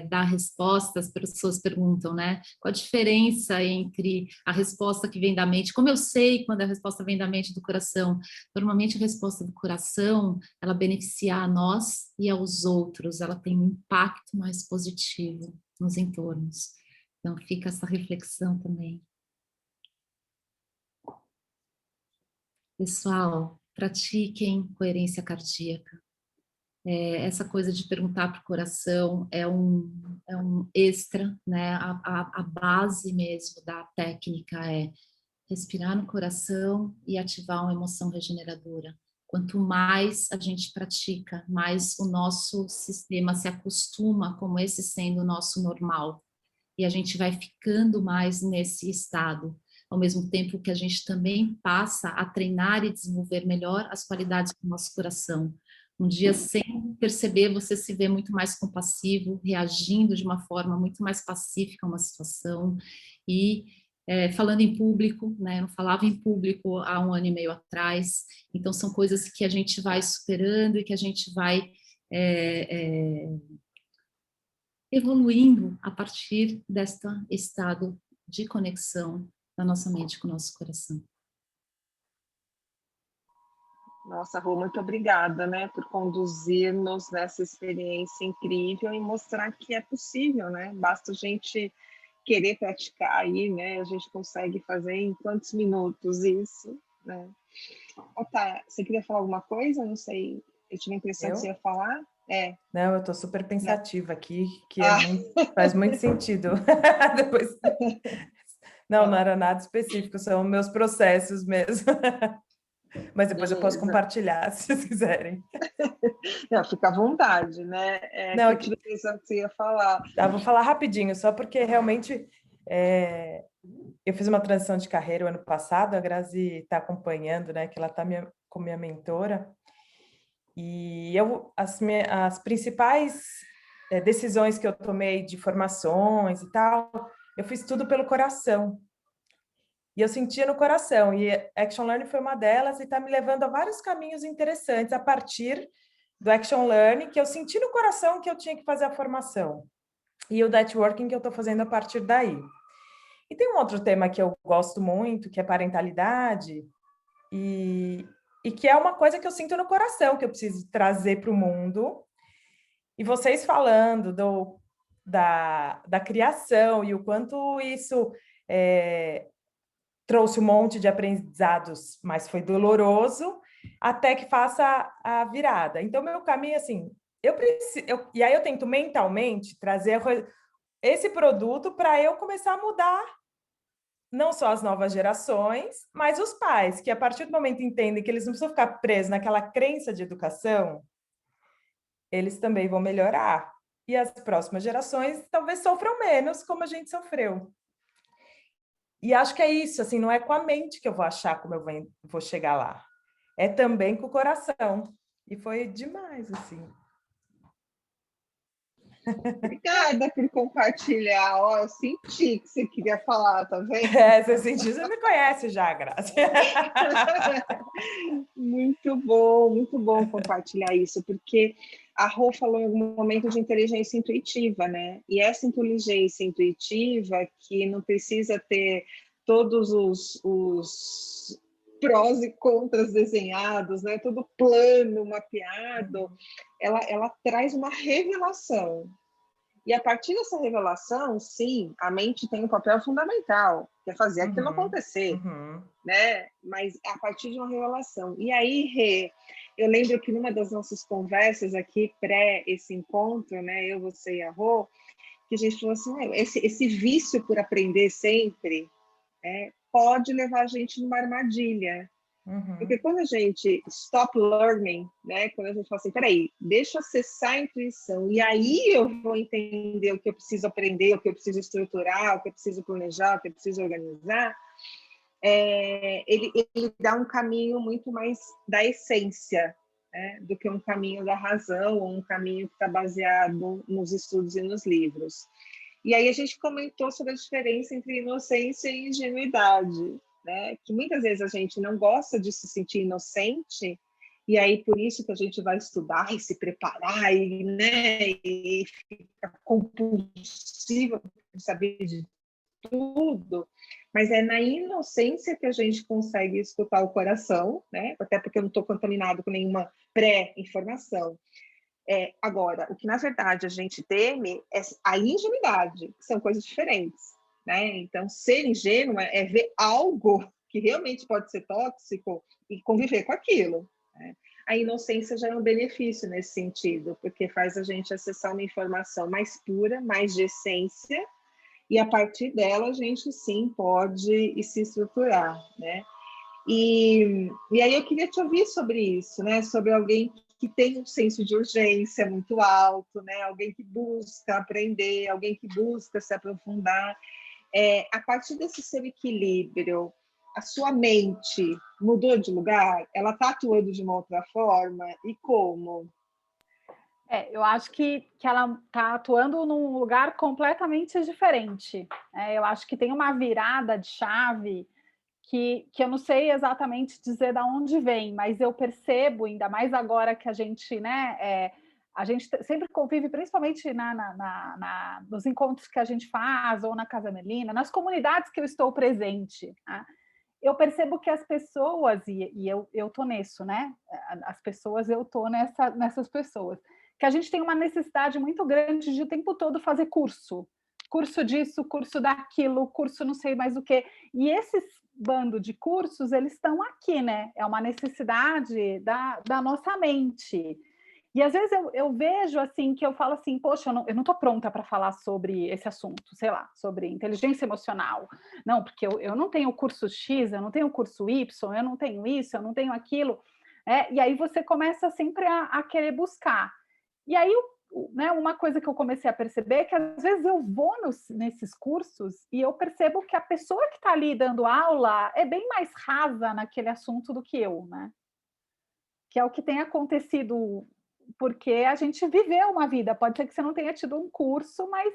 dá respostas, as pessoas perguntam, né? Qual a diferença entre a resposta que vem da mente? Como eu sei quando a resposta vem da mente e do coração? Normalmente a resposta do coração, ela beneficia a nós e aos outros, ela tem um impacto mais positivo nos entornos. Então fica essa reflexão também. Pessoal, pratiquem coerência cardíaca. Essa coisa de perguntar para o coração é um extra, né? A base mesmo da técnica é respirar no coração e ativar uma emoção regeneradora. Quanto mais a gente pratica, mais o nosso sistema se acostuma como esse sendo o nosso normal. E a gente vai ficando mais nesse estado. Ao mesmo tempo que a gente também passa a treinar e desenvolver melhor as qualidades do nosso coração. Um dia, sem perceber, você se vê muito mais compassivo, reagindo de uma forma muito mais pacífica a uma situação. E falando em público, né? Eu não falava em público há 1 ano e meio atrás. Então, são coisas que a gente vai superando e que a gente vai evoluindo a partir deste estado de conexão da nossa mente com o nosso coração. Nossa, Rô, muito obrigada, né, por conduzir-nos nessa experiência incrível e mostrar que é possível, né? Basta a gente querer praticar aí, né? A gente consegue fazer em quantos minutos isso, né? Tá, você queria falar alguma coisa? Não sei, eu tive a impressão que você ia falar. Não, eu estou super pensativa aqui, que Ah. faz muito sentido. Depois... Não era nada específico, são meus processos mesmo. Mas depois eu posso compartilhar, se vocês quiserem. Não, fica à vontade, né? Não, eu tive a impressão que você ia falar. Vou falar rapidinho, só porque realmente eu fiz uma transição de carreira o ano passado, a Grazi está acompanhando, né? Que ela está como minha mentora. E as principais decisões que eu tomei de formações e tal, eu fiz tudo pelo coração. E eu sentia no coração, e Action Learning foi uma delas, e está me levando a vários caminhos interessantes a partir do Action Learning, que eu senti no coração que eu tinha que fazer a formação, e o networking que eu estou fazendo a partir daí. E tem um outro tema que eu gosto muito, que é parentalidade, e que é uma coisa que eu sinto no coração, que eu preciso trazer para o mundo. E vocês falando da criação e o quanto isso trouxe um monte de aprendizados, mas foi doloroso, até que faça a virada. Então, meu caminho, assim, e aí eu tento mentalmente trazer esse produto para eu começar a mudar não só as novas gerações, mas os pais, que a partir do momento entendem que eles não precisam ficar presos naquela crença de educação, eles também vão melhorar. E as próximas gerações talvez sofram menos, como a gente sofreu. E acho que é isso, assim, não é com a mente que eu vou achar como eu vou chegar lá. É também com o coração. E foi demais, assim. Obrigada por compartilhar. Ó, eu senti que você queria falar, tá vendo? Você sentiu, você me conhece já, Graça. Muito bom compartilhar isso, porque a Rô falou em algum momento de inteligência intuitiva, né? E essa inteligência intuitiva, que não precisa ter todos os prós e contras desenhados, né? Todo plano mapeado, ela traz uma revelação. E a partir dessa revelação, sim, a mente tem um papel fundamental, que é fazer aquilo acontecer, né? Mas a partir de uma revelação. E aí, Rê, eu lembro que numa das nossas conversas aqui, pré esse encontro, né? Eu, você e a Rô, que a gente falou assim, esse vício por aprender sempre pode levar a gente numa armadilha. Porque quando a gente stop learning, né? Quando a gente fala assim, peraí, deixa eu acessar a intuição, e aí eu vou entender o que eu preciso aprender, o que eu preciso estruturar, o que eu preciso planejar, o que eu preciso organizar, ele dá um caminho muito mais da essência, né, do que um caminho da razão, ou um caminho que está baseado nos estudos e nos livros. E aí a gente comentou sobre a diferença entre inocência e ingenuidade, né? Que muitas vezes a gente não gosta de se sentir inocente, e aí por isso que a gente vai estudar e se preparar, e fica compulsiva por saber de tudo, mas é na inocência que a gente consegue escutar o coração, né? Até porque eu não estou contaminado com nenhuma pré-informação. Agora, o que na verdade a gente teme é a ingenuidade, que são coisas diferentes, né? Então, ser ingênuo é ver algo que realmente pode ser tóxico e conviver com aquilo, né? A inocência já é um benefício nesse sentido, porque faz a gente acessar uma informação mais pura, mais de essência, e a partir dela a gente sim pode se estruturar, né? E aí eu queria te ouvir sobre isso, né? Sobre alguém que tem um senso de urgência muito alto, né? Alguém que busca aprender, alguém que busca se aprofundar. A partir desse seu equilíbrio, a sua mente mudou de lugar? Ela está atuando de uma outra forma? E como? Eu acho que ela está atuando num lugar completamente diferente. Eu acho que tem uma virada de chave que eu não sei exatamente dizer de onde vem, mas eu percebo, ainda mais agora que a gente, né, a gente sempre convive, principalmente nos encontros que a gente faz, ou na Casa Merlina, nas comunidades que eu estou presente, né? Eu percebo que as pessoas, e eu estou nisso, né? As pessoas, eu estou nessas pessoas, que a gente tem uma necessidade muito grande de o tempo todo fazer curso disso, curso daquilo, curso não sei mais o quê. E esses bando de cursos, eles estão aqui, né? É uma necessidade da nossa mente. E às vezes eu vejo assim, que eu falo assim, poxa, eu não estou pronta para falar sobre esse assunto, sei lá, sobre inteligência emocional. Não, porque eu não tenho curso X, eu não tenho curso Y, eu não tenho isso, eu não tenho aquilo. E aí você começa sempre a querer buscar. E aí, né, uma coisa que eu comecei a perceber é que às vezes eu vou nesses cursos e eu percebo que a pessoa que está ali dando aula é bem mais rasa naquele assunto do que eu, né? Que é o que tem acontecido, porque a gente viveu uma vida. Pode ser que você não tenha tido um curso, mas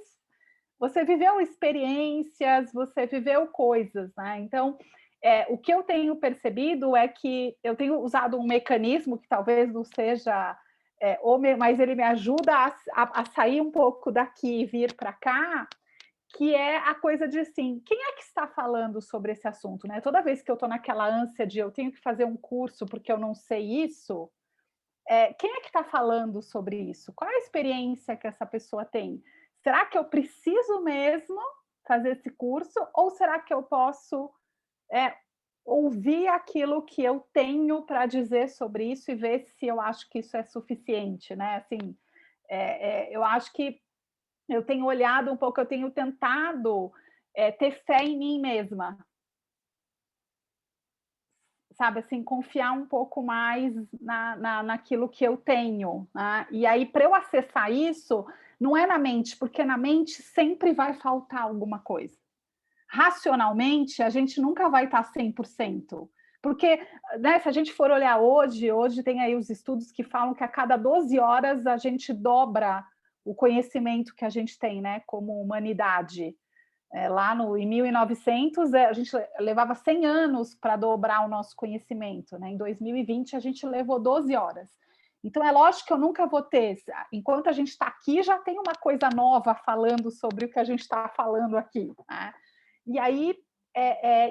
você viveu experiências, você viveu coisas, né? Então, o que eu tenho percebido é que eu tenho usado um mecanismo que talvez não seja mas ele me ajuda a sair um pouco daqui e vir para cá, que é a coisa de assim, quem é que está falando sobre esse assunto, né? Toda vez que eu estou naquela ânsia de eu tenho que fazer um curso porque eu não sei isso, quem é que está falando sobre isso? Qual é a experiência que essa pessoa tem? Será que eu preciso mesmo fazer esse curso? Ou será que eu posso ouvir aquilo que eu tenho para dizer sobre isso e ver se eu acho que isso é suficiente, né? Assim, eu acho que eu tenho olhado um pouco, eu tenho tentado ter fé em mim mesma, sabe, assim, confiar um pouco mais naquilo que eu tenho, né? E aí, para eu acessar isso, não é na mente, porque na mente sempre vai faltar alguma coisa. Racionalmente, a gente nunca vai estar 100%. Porque, né, se a gente for olhar hoje tem aí os estudos que falam que a cada 12 horas a gente dobra o conhecimento que a gente tem, né, como humanidade. Lá em 1900, a gente levava 100 anos para dobrar o nosso conhecimento, né? Em 2020, a gente levou 12 horas. Então, é lógico que eu nunca vou ter, enquanto a gente está aqui, já tem uma coisa nova falando sobre o que a gente está falando aqui, né? E aí,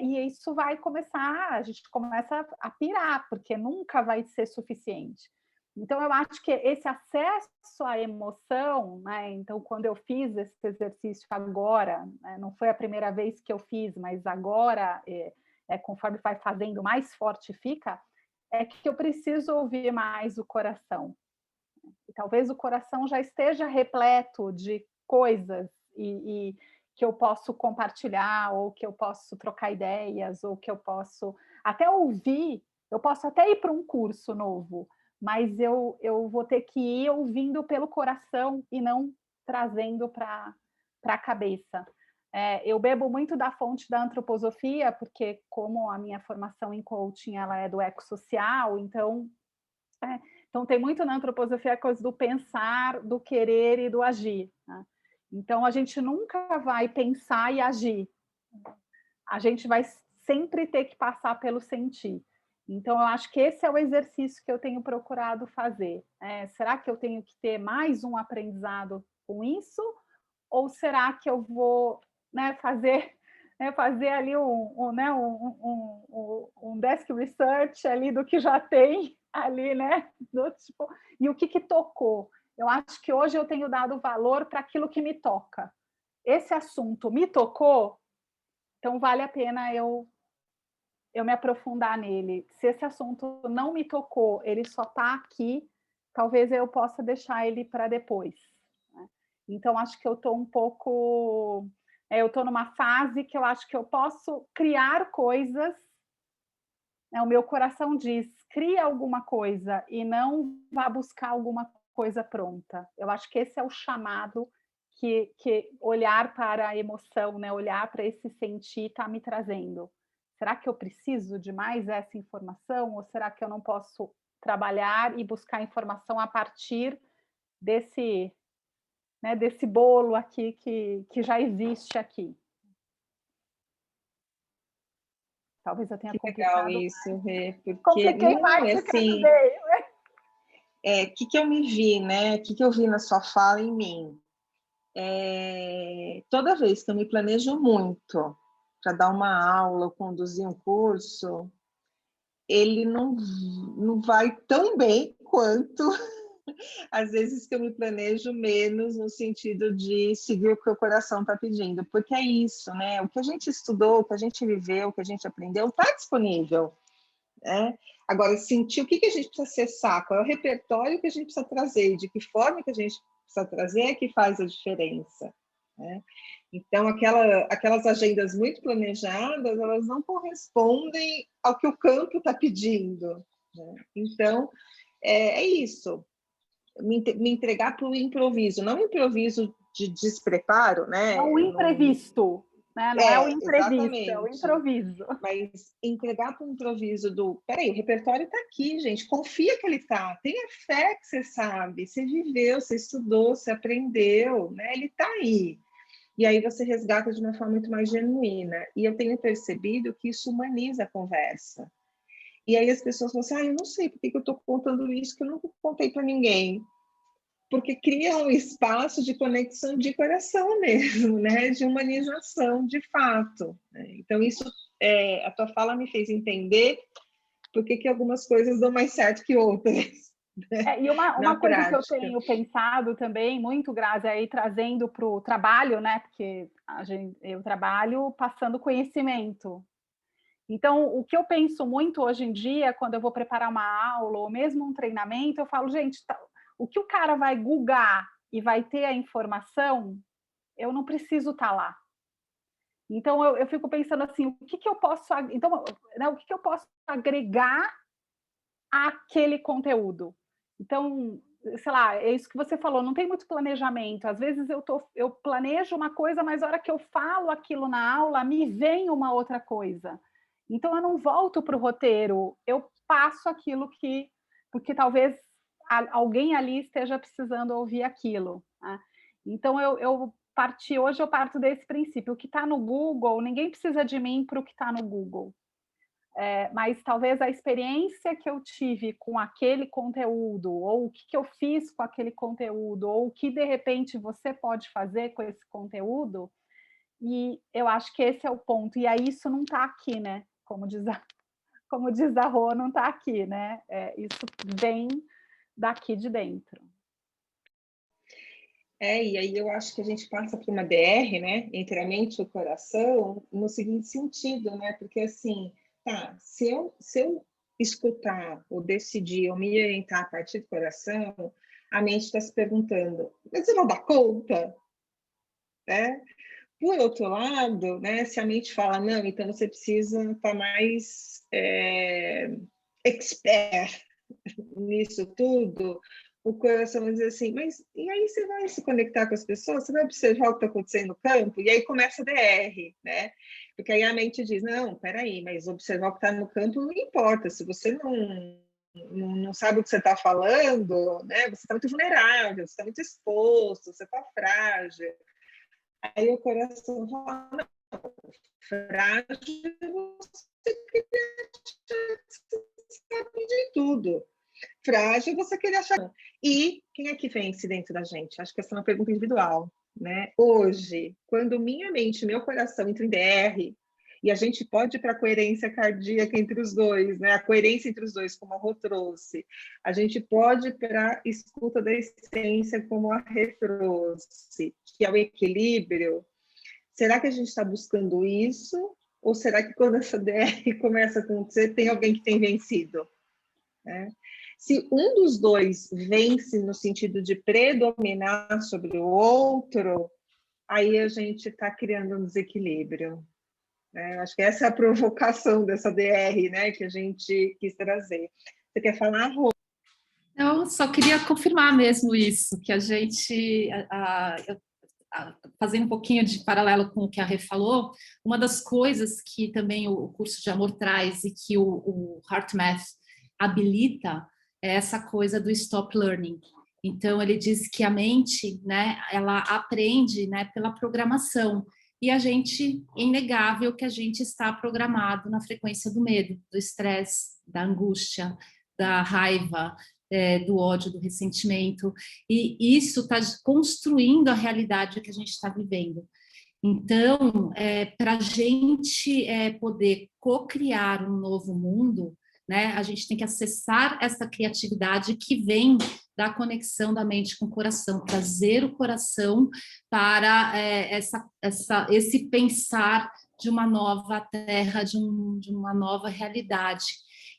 e isso vai começar, a gente começa a pirar, porque nunca vai ser suficiente. Então, eu acho que esse acesso à emoção, né? Então, quando eu fiz esse exercício agora, né? Não foi a primeira vez que eu fiz, mas agora, conforme vai fazendo, mais forte fica, é que eu preciso ouvir mais o coração. E talvez o coração já esteja repleto de coisas e que eu posso compartilhar, ou que eu posso trocar ideias, ou que eu posso até ouvir, eu posso até ir para um curso novo, mas eu vou ter que ir ouvindo pelo coração e não trazendo para a cabeça. Eu bebo muito da fonte da antroposofia, porque como a minha formação em coaching ela é do ecossocial, então tem muito na antroposofia a coisa do pensar, do querer e do agir, né? Então, a gente nunca vai pensar e agir. A gente vai sempre ter que passar pelo sentir. Então, eu acho que esse é o exercício que eu tenho procurado fazer. Será que eu tenho que ter mais um aprendizado com isso? Ou será que eu vou, né, fazer ali um desk research ali do que já tem ali, né? Tipo, e o que tocou? Eu acho que hoje eu tenho dado valor para aquilo que me toca. Esse assunto me tocou, então vale a pena eu me aprofundar nele. Se esse assunto não me tocou, ele só está aqui, talvez eu possa deixar ele para depois, né? Então, acho que eu estou um pouco... eu estou numa fase que eu acho que eu posso criar coisas, né? O meu coração diz, cria alguma coisa e não vá buscar alguma coisa pronta. Eu acho que esse é o chamado que olhar para a emoção, né? Olhar para esse sentir está me trazendo. Será que eu preciso de mais essa informação? Ou será que eu não posso trabalhar e buscar informação a partir desse, né, desse bolo aqui que já existe aqui? Talvez eu tenha complicado. Legal isso, Rê, porque compliquei não, mais do que assim, que eu me vi, né? O que eu vi na sua fala em mim? Toda vez que eu me planejo muito para dar uma aula ou conduzir um curso, ele não vai tão bem quanto às vezes que eu me planejo menos no sentido de seguir o que o coração está pedindo, porque é isso, né? O que a gente estudou, o que a gente viveu, o que a gente aprendeu está disponível, né? Agora, sentir o que a gente precisa acessar, qual é o repertório que a gente precisa trazer, de que forma que a gente precisa trazer é que faz a diferença, né? Então, aquelas agendas muito planejadas, elas não correspondem ao que o campo está pedindo, né? Então, é isso, me entregar para o improviso, não improviso de despreparo, né? Não o imprevisto, né? Não é o imprevisto, é o improviso. Mas entregar para o improviso do... Peraí, o repertório está aqui, gente. Confia que ele está. Tenha fé que você sabe. Você viveu, você estudou, você aprendeu, né? Ele está aí. E aí você resgata de uma forma muito mais genuína. E eu tenho percebido que isso humaniza a conversa. E aí as pessoas falam assim, eu não sei por que eu estou contando isso, que eu nunca contei para ninguém. Porque cria um espaço de conexão de coração mesmo, né? De humanização, de fato. Então, isso, a tua fala me fez entender por que algumas coisas dão mais certo que outras. E uma coisa que eu tenho pensado também, muito, Grazi, aí trazendo para o trabalho, né? Porque eu trabalho passando conhecimento. Então, o que eu penso muito hoje em dia, quando eu vou preparar uma aula ou mesmo um treinamento, eu falo, gente, o que o cara vai googar e vai ter a informação, eu não preciso estar lá. Então, eu fico pensando assim, o que eu posso agregar àquele conteúdo? Então, sei lá, é isso que você falou, não tem muito planejamento. Às vezes eu planejo uma coisa, mas a hora que eu falo aquilo na aula, me vem uma outra coisa. Então, eu não volto para o roteiro, eu passo aquilo porque talvez alguém ali esteja precisando ouvir aquilo. Né? Então, hoje eu parto desse princípio. O que está no Google, ninguém precisa de mim para o que está no Google. Mas talvez a experiência que eu tive com aquele conteúdo, ou o que eu fiz com aquele conteúdo, ou o que de repente você pode fazer com esse conteúdo, e eu acho que esse é o ponto. E aí isso não está aqui, né? Como diz a Rô, não está aqui, né? Isso vem daqui de dentro. E aí eu acho que a gente passa por uma DR, né? Entre a mente e o coração, no seguinte sentido, né? Porque assim, se eu escutar ou decidir ou me orientar a partir do coração, a mente está se perguntando, mas eu vou dar conta? Né? Por outro lado, né, se a mente fala, não, então você precisa estar mais expert nisso tudo, o coração vai dizer assim, mas e aí você vai se conectar com as pessoas, você vai observar o que está acontecendo no campo, e aí começa a DR, né? Porque aí a mente diz, não, peraí, mas observar o que está no campo não importa, se você não sabe o que você está falando, né? Você está muito vulnerável, você está muito exposto, você está frágil. Aí o coração fala, não, frágil, você sabe de tudo. Frágil, você querer achar. E quem é que vence dentro da gente? Acho que essa é uma pergunta individual. Né? Hoje, quando minha mente e meu coração entram em DR, e a gente pode ir para a coerência cardíaca entre os dois, né? A coerência entre os dois, como a Rô trouxe. A gente pode ir para a escuta da essência, como a Rê trouxe, que é o equilíbrio. Será que a gente está buscando isso? Ou será que quando essa DR começa a acontecer, tem alguém que tem vencido? Né? Se um dos dois vence no sentido de predominar sobre o outro, aí a gente está criando um desequilíbrio. Né? Acho que essa é a provocação dessa DR, né, que a gente quis trazer. Você quer falar, Rô? Eu só queria confirmar mesmo isso, que a gente, fazendo um pouquinho de paralelo com o que a Rê falou, uma das coisas que também o curso de amor traz e que o HeartMath habilita é essa coisa do stop learning. Então, ele diz que a mente, né, ela aprende, né, pela programação. E a gente, é inegável que a gente está programado na frequência do medo, do estresse, da angústia, da raiva, do ódio, do ressentimento. E isso está construindo a realidade que a gente está vivendo. Então, para a gente poder co-criar um novo mundo, né, a gente tem que acessar essa criatividade que vem da conexão da mente com o coração, trazer o coração para esse pensar de uma nova terra, de uma nova realidade.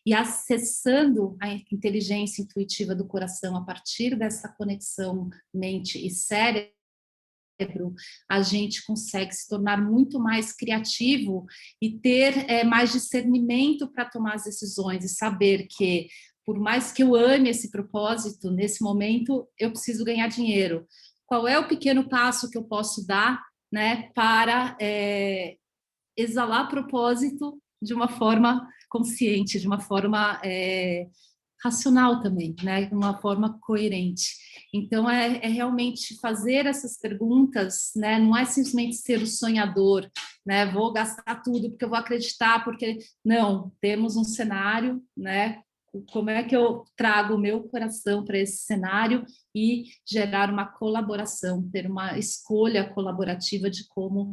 E acessando a inteligência intuitiva do coração a partir dessa conexão mente e cérebro, a gente consegue se tornar muito mais criativo e ter mais discernimento para tomar as decisões e saber que, por mais que eu ame esse propósito, nesse momento eu preciso ganhar dinheiro. Qual é o pequeno passo que eu posso dar, né, para exalar propósito de uma forma consciente, de uma forma racional também, né? De uma forma coerente. Então, é realmente fazer essas perguntas, né? Não é simplesmente ser o sonhador, né? Vou gastar tudo porque eu vou acreditar, porque... Não, temos um cenário, né? Como é que eu trago o meu coração para esse cenário e gerar uma colaboração, ter uma escolha colaborativa de como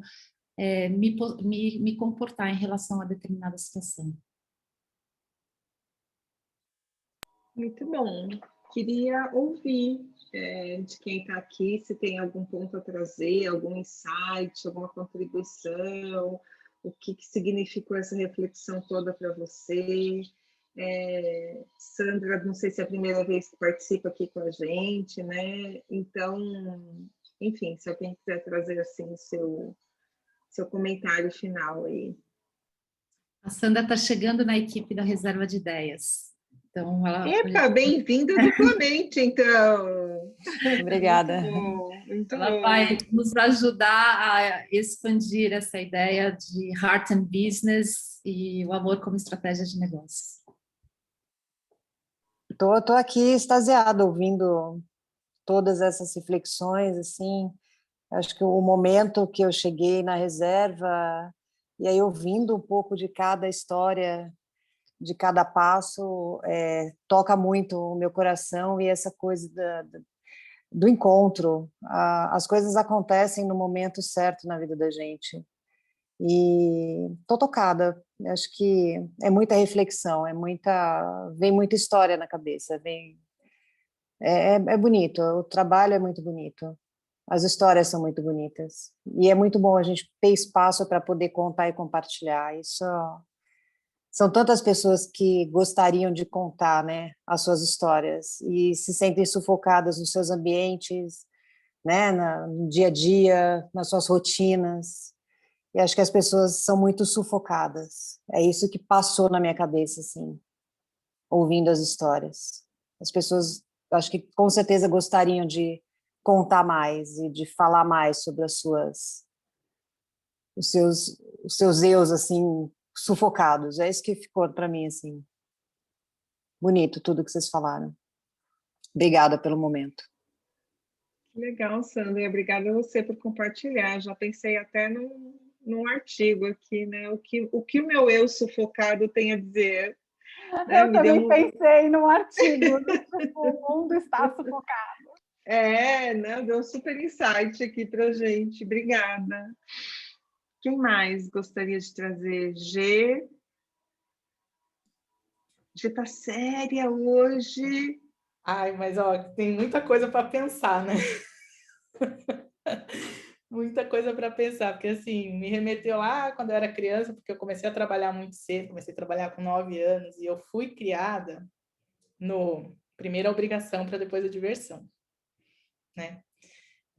me comportar em relação a determinada situação. Muito bom. Queria ouvir de quem está aqui, se tem algum ponto a trazer, algum insight, alguma contribuição, o que significou essa reflexão toda para você. Sandra, não sei se é a primeira vez que participa aqui com a gente, né? Então, enfim, se alguém quiser trazer assim o seu comentário final aí. A Sandra está chegando na equipe da Reserva de Ideias. Então, Epa, bem-vinda duplamente, então. Obrigada. Ela vai nos ajudar a expandir essa ideia de Heart and Business e o amor como estratégia de negócio. Tô aqui extasiada ouvindo todas essas reflexões, assim, acho que o momento que eu cheguei na reserva, e aí ouvindo um pouco de cada história, de cada passo, toca muito o meu coração, e essa coisa do encontro, as coisas acontecem no momento certo na vida da gente, e tô tocada, acho que é muita reflexão, vem muita história na cabeça, é bonito, o trabalho é muito bonito, as histórias são muito bonitas, e é muito bom a gente ter espaço para poder contar e compartilhar, isso são tantas pessoas que gostariam de contar, né, as suas histórias, e se sentem sufocadas nos seus ambientes, né, no dia a dia, nas suas rotinas, e acho que as pessoas são muito sufocadas, é isso que passou na minha cabeça, assim, ouvindo as histórias. As pessoas, acho que com certeza gostariam de contar mais e de falar mais sobre os seus eus, assim, sufocados. É isso que ficou para mim, assim. Bonito tudo que vocês falaram. Obrigada pelo momento. Legal, Sandra. Obrigada a você por compartilhar. Já pensei até num artigo aqui, né? O que o meu eu sufocado tem a dizer. Né? Eu também pensei num artigo, o mundo está sufocado. Né? Deu um super insight aqui para gente. Obrigada. Quem mais gostaria de trazer? G tá séria hoje. Ai, mas ó, tem muita coisa para pensar, né? Muita coisa para pensar, porque assim, me remeteu lá quando eu era criança, porque eu comecei a trabalhar muito cedo, comecei a trabalhar com 9 anos, e eu fui criada no primeiro a obrigação para depois a diversão, né?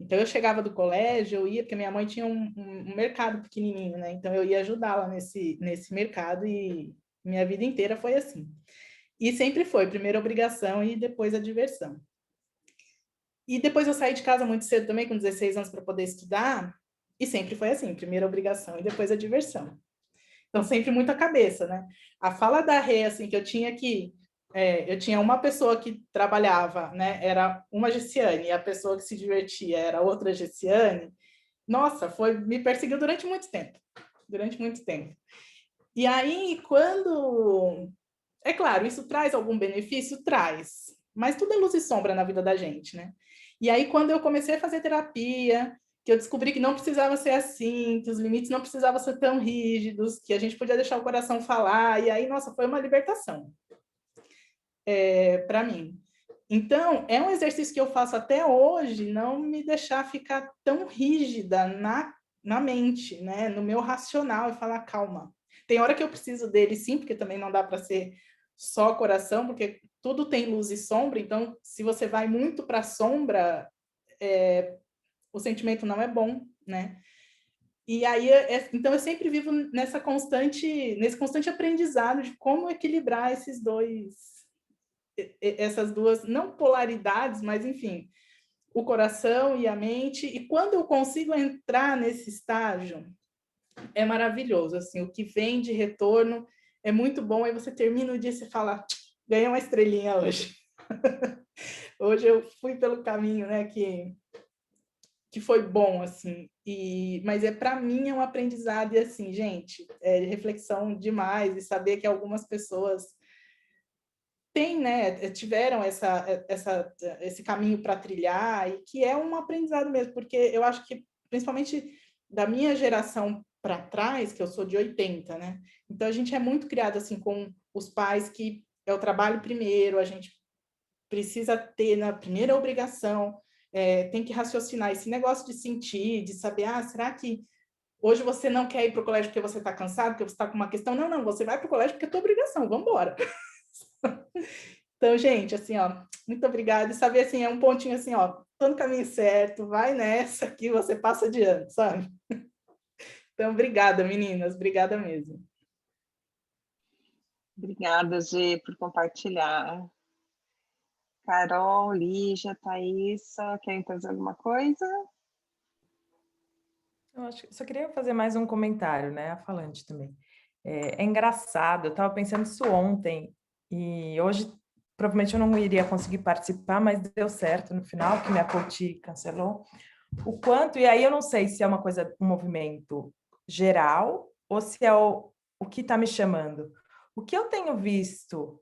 Então eu chegava do colégio, eu ia, porque minha mãe tinha um mercado pequenininho, né? Então eu ia ajudá-la nesse mercado, e minha vida inteira foi assim. E sempre foi primeiro a obrigação e depois a diversão. E depois eu saí de casa muito cedo também, com 16 anos, para poder estudar, e sempre foi assim, primeiro a obrigação e depois a diversão. Então, sempre muita cabeça, né? A fala da Rê, assim, que eu tinha eu tinha uma pessoa que trabalhava, né? Era uma Gessiane, e a pessoa que se divertia era outra Gessiane. Nossa, me perseguiu durante muito tempo. Durante muito tempo. E aí, quando... É claro, isso traz algum benefício? Traz. Mas tudo é luz e sombra na vida da gente, né? E aí, quando eu comecei a fazer terapia, que eu descobri que não precisava ser assim, que os limites não precisavam ser tão rígidos, que a gente podia deixar o coração falar, e aí, nossa, foi uma libertação para mim. Então, é um exercício que eu faço até hoje, não me deixar ficar tão rígida na mente, né? No meu racional, e falar, calma. Tem hora que eu preciso dele, sim, porque também não dá para ser só coração, porque tudo tem luz e sombra, então, se você vai muito para a sombra, o sentimento não é bom, né? E aí, então, eu sempre vivo nesse constante aprendizado de como equilibrar essas duas, não polaridades, mas, enfim, o coração e a mente. E quando eu consigo entrar nesse estágio, é maravilhoso, assim, o que vem de retorno é muito bom. Aí você termina o dia e você fala, ganhei uma estrelinha hoje. Hoje eu fui pelo caminho, né, que foi bom, assim, mas para mim é um aprendizado, e assim, gente, reflexão demais, e saber que algumas pessoas têm, né, tiveram esse caminho para trilhar, e que é um aprendizado mesmo, porque eu acho que, principalmente da minha geração para trás, que eu sou de 80, né, então a gente é muito criado, assim, com os pais que é o trabalho primeiro, a gente precisa ter na primeira obrigação, tem que raciocinar esse negócio de sentir, de saber, será que hoje você não quer ir para o colégio porque você está cansado, porque você está com uma questão? Não, você vai para o colégio porque é tua obrigação, vamos embora. Então, gente, assim, ó, muito obrigada. E saber, assim, é um pontinho assim, ó, tô no caminho certo, vai nessa que você passa adiante, sabe? Então, obrigada, meninas, obrigada mesmo. Obrigada, Gê, por compartilhar. Carol, Lígia, Thaísa, querem fazer alguma coisa? Eu só queria fazer mais um comentário, né? A falante também. É engraçado, eu estava pensando isso ontem, e hoje provavelmente eu não iria conseguir participar, mas deu certo no final, que minha coach cancelou. O quanto, e aí eu não sei se é uma coisa, um movimento geral, ou se é o que está me chamando. O que eu tenho visto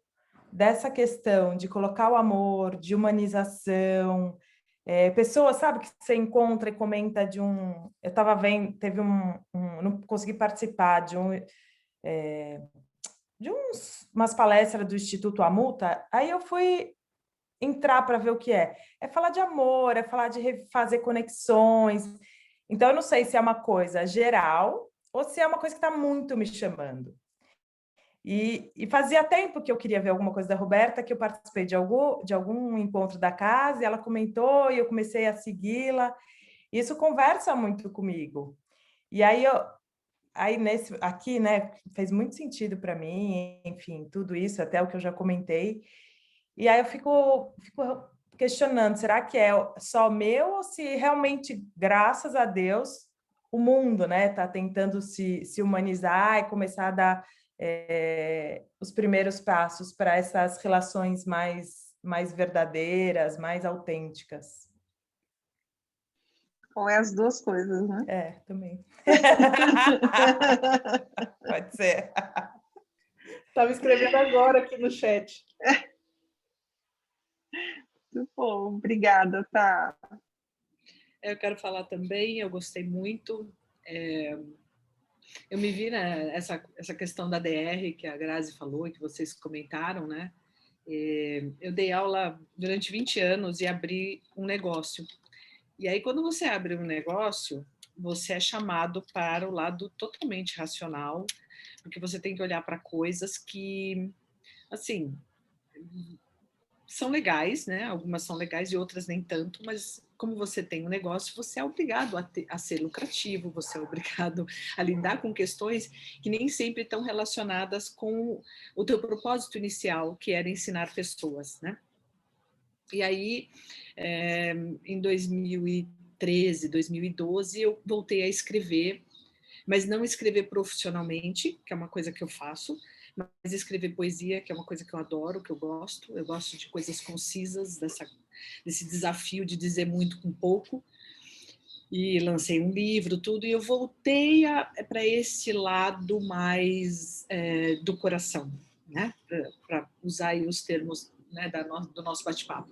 dessa questão de colocar o amor, de humanização, pessoas, sabe, que você encontra e comenta de um... Eu estava vendo, teve não consegui participar de umas palestras do Instituto Amuta, aí eu fui entrar para ver o que é. É falar de amor, é falar de fazer conexões. Então, eu não sei se é uma coisa geral ou se é uma coisa que está muito me chamando. E fazia tempo que eu queria ver alguma coisa da Roberta, que eu participei de algum encontro da casa, e ela comentou, e eu comecei a segui-la. Isso conversa muito comigo. E aí, aqui, né, fez muito sentido para mim, enfim, tudo isso, até o que eu já comentei. E aí eu fico questionando, será que é só meu ou se realmente, graças a Deus, o mundo, né, está tentando se humanizar e começar a dar os primeiros passos para essas relações mais verdadeiras, mais autênticas. Ou é as duas coisas, né? Também. Pode ser. Estava escrevendo agora aqui no chat. Muito bom, obrigada, Tá. Eu quero falar também, eu gostei muito. Eu me vi nessa questão da DR que a Grazi falou e que vocês comentaram, né? Eu dei aula durante 20 anos e abri um negócio. E aí, quando você abre um negócio, você é chamado para o lado totalmente racional, porque você tem que olhar para coisas que, assim, são legais, né? Algumas são legais e outras nem tanto, mas como você tem um negócio, você é obrigado a ser lucrativo, você é obrigado a lidar com questões que nem sempre estão relacionadas com o teu propósito inicial, que era ensinar pessoas, né? E aí, em 2013, 2012, eu voltei a escrever, mas não escrever profissionalmente, que é uma coisa que eu faço, mas escrever poesia, que é uma coisa que eu adoro, que eu gosto de coisas concisas, desse desafio de dizer muito com pouco, e lancei um livro, tudo, e eu voltei para esse lado mais do coração, né? Para usar aí os termos, né, do nosso bate-papo.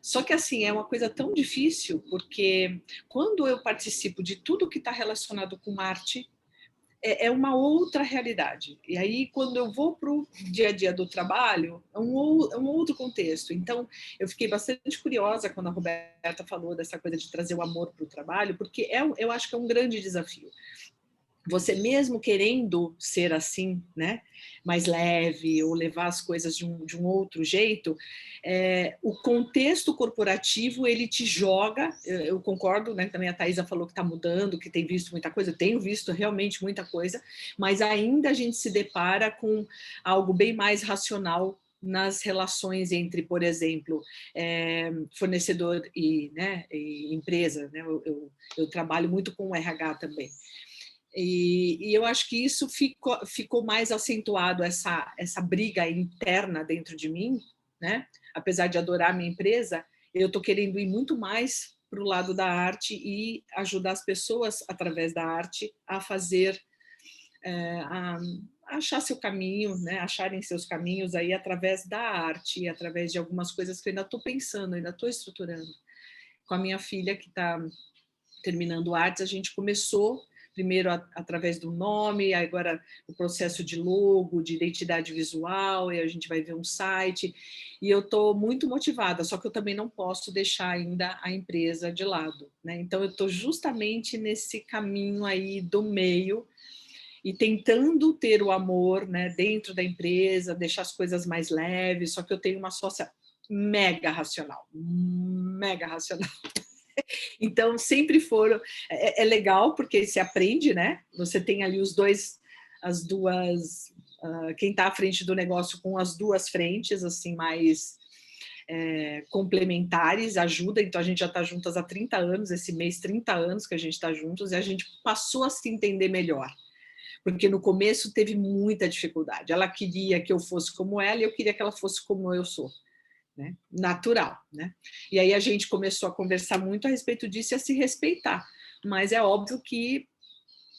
Só que, assim, é uma coisa tão difícil, porque quando eu participo de tudo que está relacionado com arte, é uma outra realidade. E aí, quando eu vou para o dia a dia do trabalho, é um outro contexto. Então, eu fiquei bastante curiosa quando a Roberta falou dessa coisa de trazer o amor para o trabalho, porque eu acho que é um grande desafio. Você mesmo querendo ser assim, né, mais leve, ou levar as coisas de um outro jeito, o contexto corporativo, ele te joga, eu concordo, né, também a Thaísa falou que está mudando, que tem visto muita coisa, eu tenho visto realmente muita coisa, mas ainda a gente se depara com algo bem mais racional nas relações entre, por exemplo, fornecedor e empresa, né, eu trabalho muito com o RH também. E eu acho que isso ficou mais acentuado, essa briga interna dentro de mim, né? Apesar de adorar a minha empresa, eu estou querendo ir muito mais para o lado da arte e ajudar as pessoas, através da arte, a fazer, a achar seu caminho, né? Acharem seus caminhos aí através da arte, através de algumas coisas que eu ainda estou pensando, ainda estou estruturando. Com a minha filha, que está terminando artes, a gente começou primeiro através do nome, agora o processo de logo, de identidade visual, e a gente vai ver um site, e eu estou muito motivada, só que eu também não posso deixar ainda a empresa de lado, né? Então eu estou justamente nesse caminho aí do meio, e tentando ter o amor, né, dentro da empresa, deixar as coisas mais leves, só que eu tenho uma sócia mega racional. Então, sempre foram... É legal, porque se aprende, né? Você tem ali as duas... quem está à frente do negócio com as duas frentes, assim, mais complementares, ajuda. Então, a gente já está juntas há 30 anos, esse mês 30 anos que a gente está juntos, e a gente passou a se entender melhor. Porque no começo teve muita dificuldade. Ela queria que eu fosse como ela e eu queria que ela fosse como eu sou. Né? Natural, né? E aí a gente começou a conversar muito a respeito disso e a se respeitar, mas é óbvio que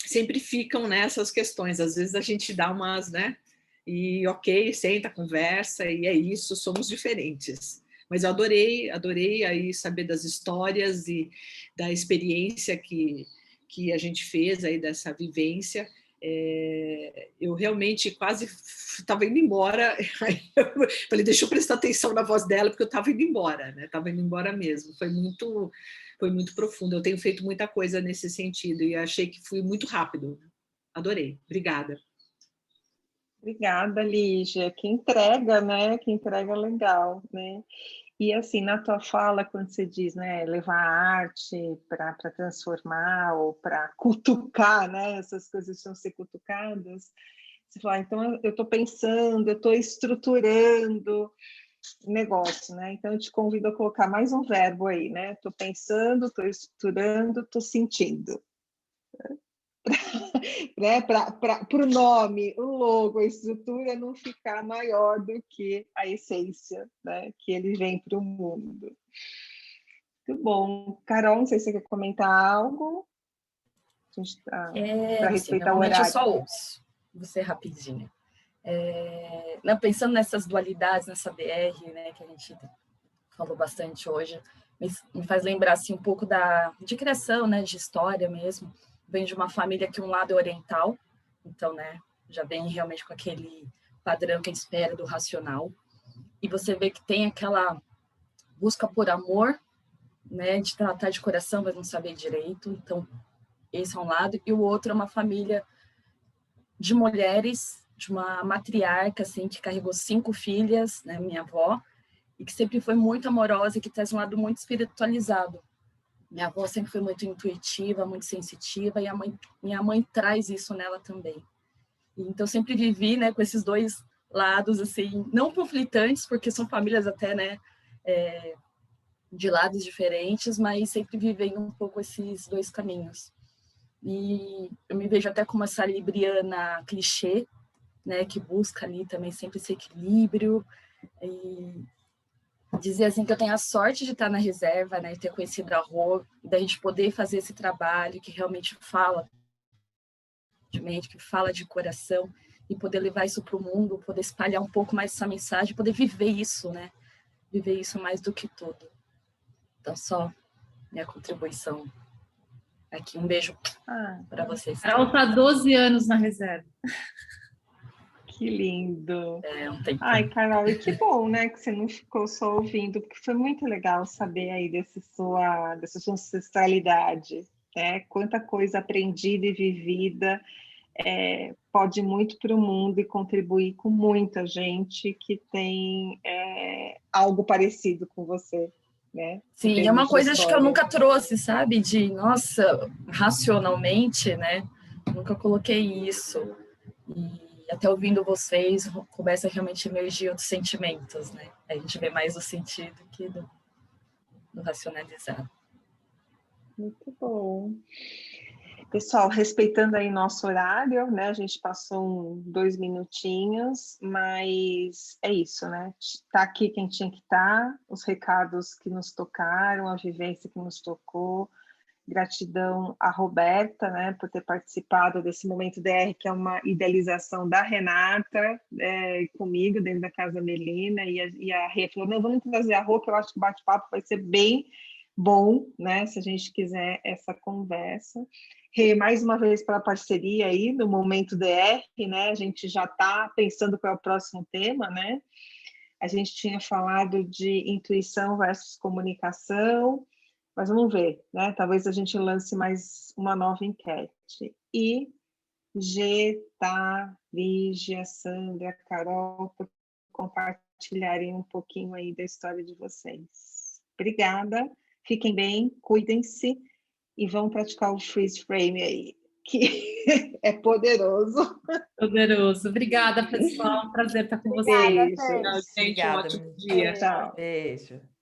sempre ficam nessas questões, às vezes a gente dá umas, né? E ok, senta, conversa, e é isso, somos diferentes. Mas eu adorei aí saber das histórias e da experiência que a gente fez aí, dessa vivência. Eu realmente quase estava indo embora, eu falei, deixa eu prestar atenção na voz dela, porque eu estava indo embora, né? Estava indo embora mesmo, foi muito profundo, eu tenho feito muita coisa nesse sentido, e achei que fui muito rápido, adorei, obrigada. Obrigada, Lígia, que entrega, né? Que entrega legal, né? E assim, na tua fala, quando você diz, né, levar a arte para transformar ou para cutucar, né, essas coisas precisam ser cutucadas, você fala, então eu estou pensando, eu estou estruturando negócio, né? Então eu te convido a colocar mais um verbo aí, né? Estou pensando, estou estruturando, estou sentindo. Né? Para o nome, o logo, a estrutura não ficar maior do que a essência, né? Que ele vem para o mundo. Muito bom. Carol, não sei se você quer comentar algo. Para respeitar o horário. Eu só ouço. Vou ser rapidinho. Pensando nessas dualidades, nessa DR, né, que a gente falou bastante hoje, me faz lembrar assim, um pouco de criação, né, de história mesmo. Vem de uma família que um lado é oriental, então, né, já vem realmente com aquele padrão que a gente espera do racional. E você vê que tem aquela busca por amor, né, de tratar de coração, mas não saber direito. Então, esse é um lado. E o outro é uma família de mulheres, de uma matriarca, assim, que carregou 5 filhas, né, minha avó, e que sempre foi muito amorosa e que traz um lado muito espiritualizado. Minha avó sempre foi muito intuitiva, muito sensitiva, e minha mãe traz isso nela também. Então, sempre vivi, né, com esses dois lados, assim, não conflitantes, porque são famílias até, né, de lados diferentes, mas sempre vivendo um pouco esses dois caminhos. E eu me vejo até como essa libriana clichê, né, que busca ali também sempre esse equilíbrio, e dizer assim que eu tenho a sorte de estar na reserva, né, e ter conhecido a Rô, da gente poder fazer esse trabalho que realmente fala de mente, que fala de coração, e poder levar isso para o mundo, poder espalhar um pouco mais essa mensagem, poder viver isso, né, viver isso mais do que tudo. Então, só minha contribuição aqui. Um beijo para vocês. Carol está 12 anos na reserva. Que lindo. Um tempo. Ai, Carol, e que bom, né, que você não ficou só ouvindo, porque foi muito legal saber aí dessa sua ancestralidade, né? Quanta coisa aprendida e vivida pode ir muito para o mundo e contribuir com muita gente que tem algo parecido com você, né? Sim, é uma coisa acho que eu nunca trouxe, sabe? De, nossa, racionalmente, né? Nunca coloquei isso. E até ouvindo vocês, começa a realmente emergir outros sentimentos, né? A gente vê mais o sentido que do racionalizado. Muito bom. Pessoal, respeitando aí nosso horário, né? A gente passou 2 minutinhos, mas é isso, né? Tá aqui quem tinha que estar, os recados que nos tocaram, a vivência que nos tocou. Gratidão à Roberta, né, por ter participado desse Momento DR, que é uma idealização da Renata, comigo, dentro da Casa Melina, e a Rê falou, não, vamos trazer a Rô, que eu acho que o bate-papo vai ser bem bom, né, se a gente quiser essa conversa. Rê, mais uma vez pela parceria aí no Momento DR, né, a gente já está pensando qual é o próximo tema, né, a gente tinha falado de intuição versus comunicação, mas vamos ver, né? Talvez a gente lance mais uma nova enquete. E Lígia, Sandra, Carol, por compartilharem um pouquinho aí da história de vocês. Obrigada, fiquem bem, cuidem-se e vão praticar o freeze frame aí, que é poderoso. Poderoso. Obrigada, pessoal. Um prazer estar com vocês. Beijo. Gente, um Obrigada. ótimo dia. Tchau. Beijo.